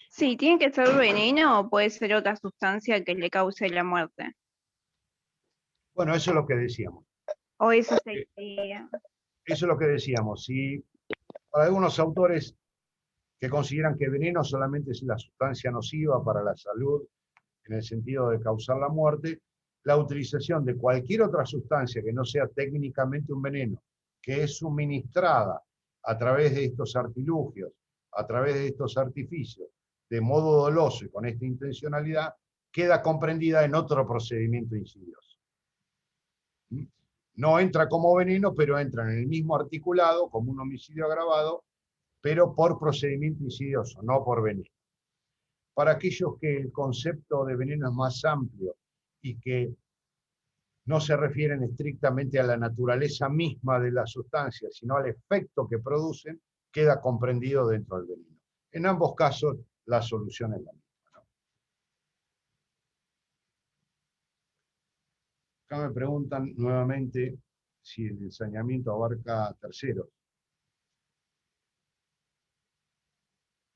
Sí, ¿tiene que ser veneno o puede ser otra sustancia que le cause la muerte? Bueno, eso es lo que decíamos. ¿O eso sería? Eso es lo que decíamos. Si para algunos autores que consideran que veneno solamente es la sustancia nociva para la salud, en el sentido de causar la muerte, la utilización de cualquier otra sustancia que no sea técnicamente un veneno, que es suministrada a través de estos artilugios, a través de estos artificios, de modo doloso y con esta intencionalidad, queda comprendida en otro procedimiento insidioso. No entra como veneno, pero entra en el mismo articulado, como un homicidio agravado, pero por procedimiento insidioso, no por veneno. Para aquellos que el concepto de veneno es más amplio y que no se refieren estrictamente a la naturaleza misma de la sustancia, sino al efecto que producen, queda comprendido dentro del veneno. En ambos casos, la solución es la misma, ¿no? Acá me preguntan nuevamente si el ensañamiento abarca a terceros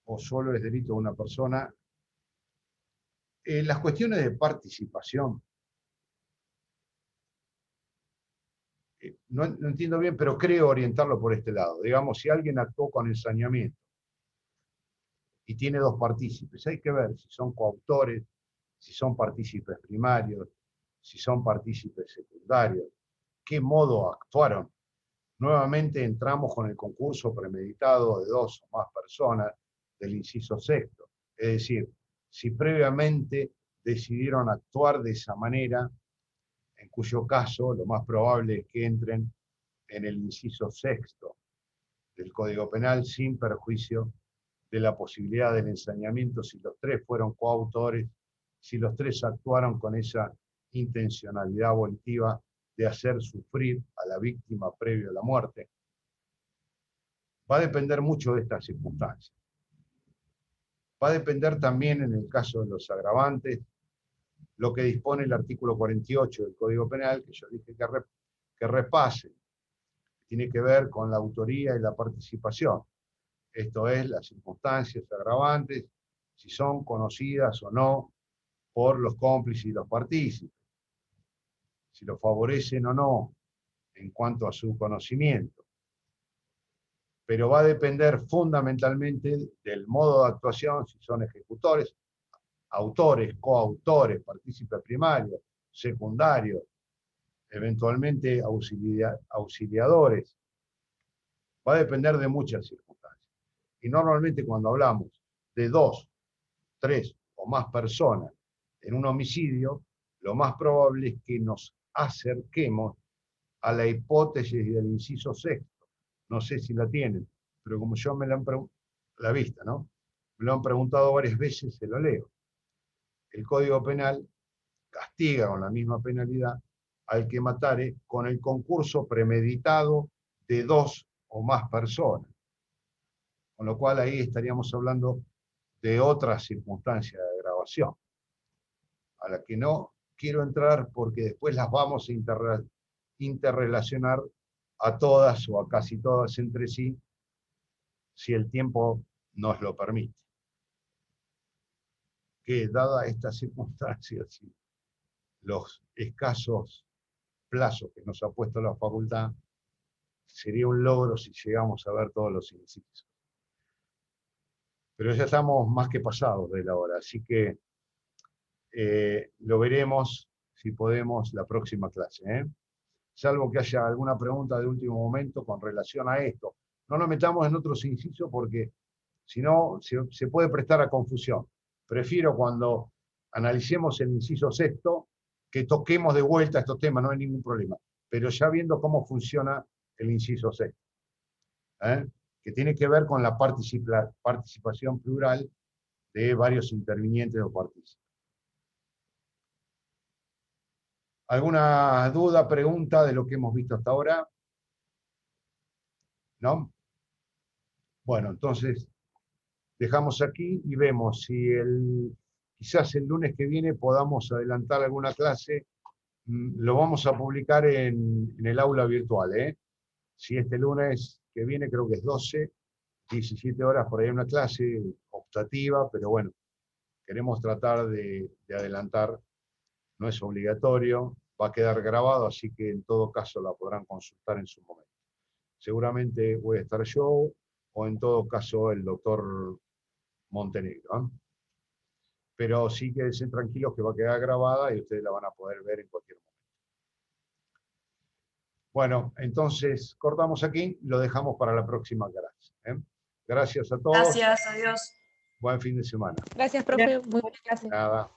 o solo es delito de una persona. Las cuestiones de participación, no entiendo bien, pero creo orientarlo por este lado. Digamos, si alguien actuó con ensañamiento y tiene dos partícipes, hay que ver si son coautores, si son partícipes primarios, si son partícipes secundarios, qué modo actuaron. Nuevamente entramos con el concurso premeditado de dos o más personas del inciso sexto. Es decir, si previamente decidieron actuar de esa manera, en cuyo caso lo más probable es que entren en el inciso sexto del Código Penal sin perjuicio de la posibilidad del ensañamiento si los tres fueron coautores, si los tres actuaron con esa intencionalidad volitiva de hacer sufrir a la víctima previo a la muerte. Va a depender mucho de estas circunstancias. Va a depender también, en el caso de los agravantes, lo que dispone el artículo 48 del Código Penal, que yo dije que repase. Tiene que ver con la autoría y la participación. Esto es, las circunstancias agravantes, si son conocidas o no por los cómplices y los partícipes, si lo favorecen o no en cuanto a su conocimiento. Pero va a depender fundamentalmente del modo de actuación, si son ejecutores, autores, coautores, partícipes primarios, secundarios, eventualmente auxiliadores. Va a depender de muchas circunstancias. Y normalmente cuando hablamos de 2, 3 o más personas en un homicidio, lo más probable es que nos acerquemos a la hipótesis del inciso sexto. No sé si la tienen, pero como yo me la han la vista, ¿no? Me lo han preguntado varias veces, se lo leo. El Código Penal castiga con la misma penalidad al que matare con el concurso premeditado de 2 o más personas. Con lo cual ahí estaríamos hablando de otras circunstancias de agravación, a la que no quiero entrar porque después las vamos a interrelacionar a todas o a casi todas entre sí, si el tiempo nos lo permite. Que dada estas circunstancias y los escasos plazos que nos ha puesto la facultad, sería un logro si llegamos a ver todos los incisos. pero ya estamos más que pasados de la hora, así que lo veremos, si podemos, la próxima clase, ¿eh? Salvo que haya alguna pregunta de último momento con relación a esto. No nos metamos en otros incisos porque si no se puede prestar a confusión. Prefiero cuando analicemos el inciso sexto que toquemos de vuelta estos temas, no hay ningún problema, pero ya viendo cómo funciona el inciso sexto, ¿eh? Que tiene que ver con la participación plural de varios intervinientes o partícipes. ¿Alguna duda, pregunta de lo que hemos visto hasta ahora? ¿No? Bueno, entonces dejamos aquí y vemos si quizás el lunes que viene podamos adelantar alguna clase. Lo vamos a publicar en el aula virtual, ¿eh? Si este lunes que viene, creo que es 12, 17 horas, por ahí una clase optativa, pero bueno, queremos tratar de adelantar. No es obligatorio, va a quedar grabado, así que en todo caso la podrán consultar en su momento. Seguramente voy a estar yo, o en todo caso el doctor Montenegro, ¿eh? Pero sí quédense tranquilos que va a quedar grabada y ustedes la van a poder ver en cualquier momento. Bueno, entonces cortamos aquí, lo dejamos para la próxima clase, ¿eh? Gracias a todos. Gracias, adiós. Buen fin de semana. Gracias, profe. Muy buena clase. Nada.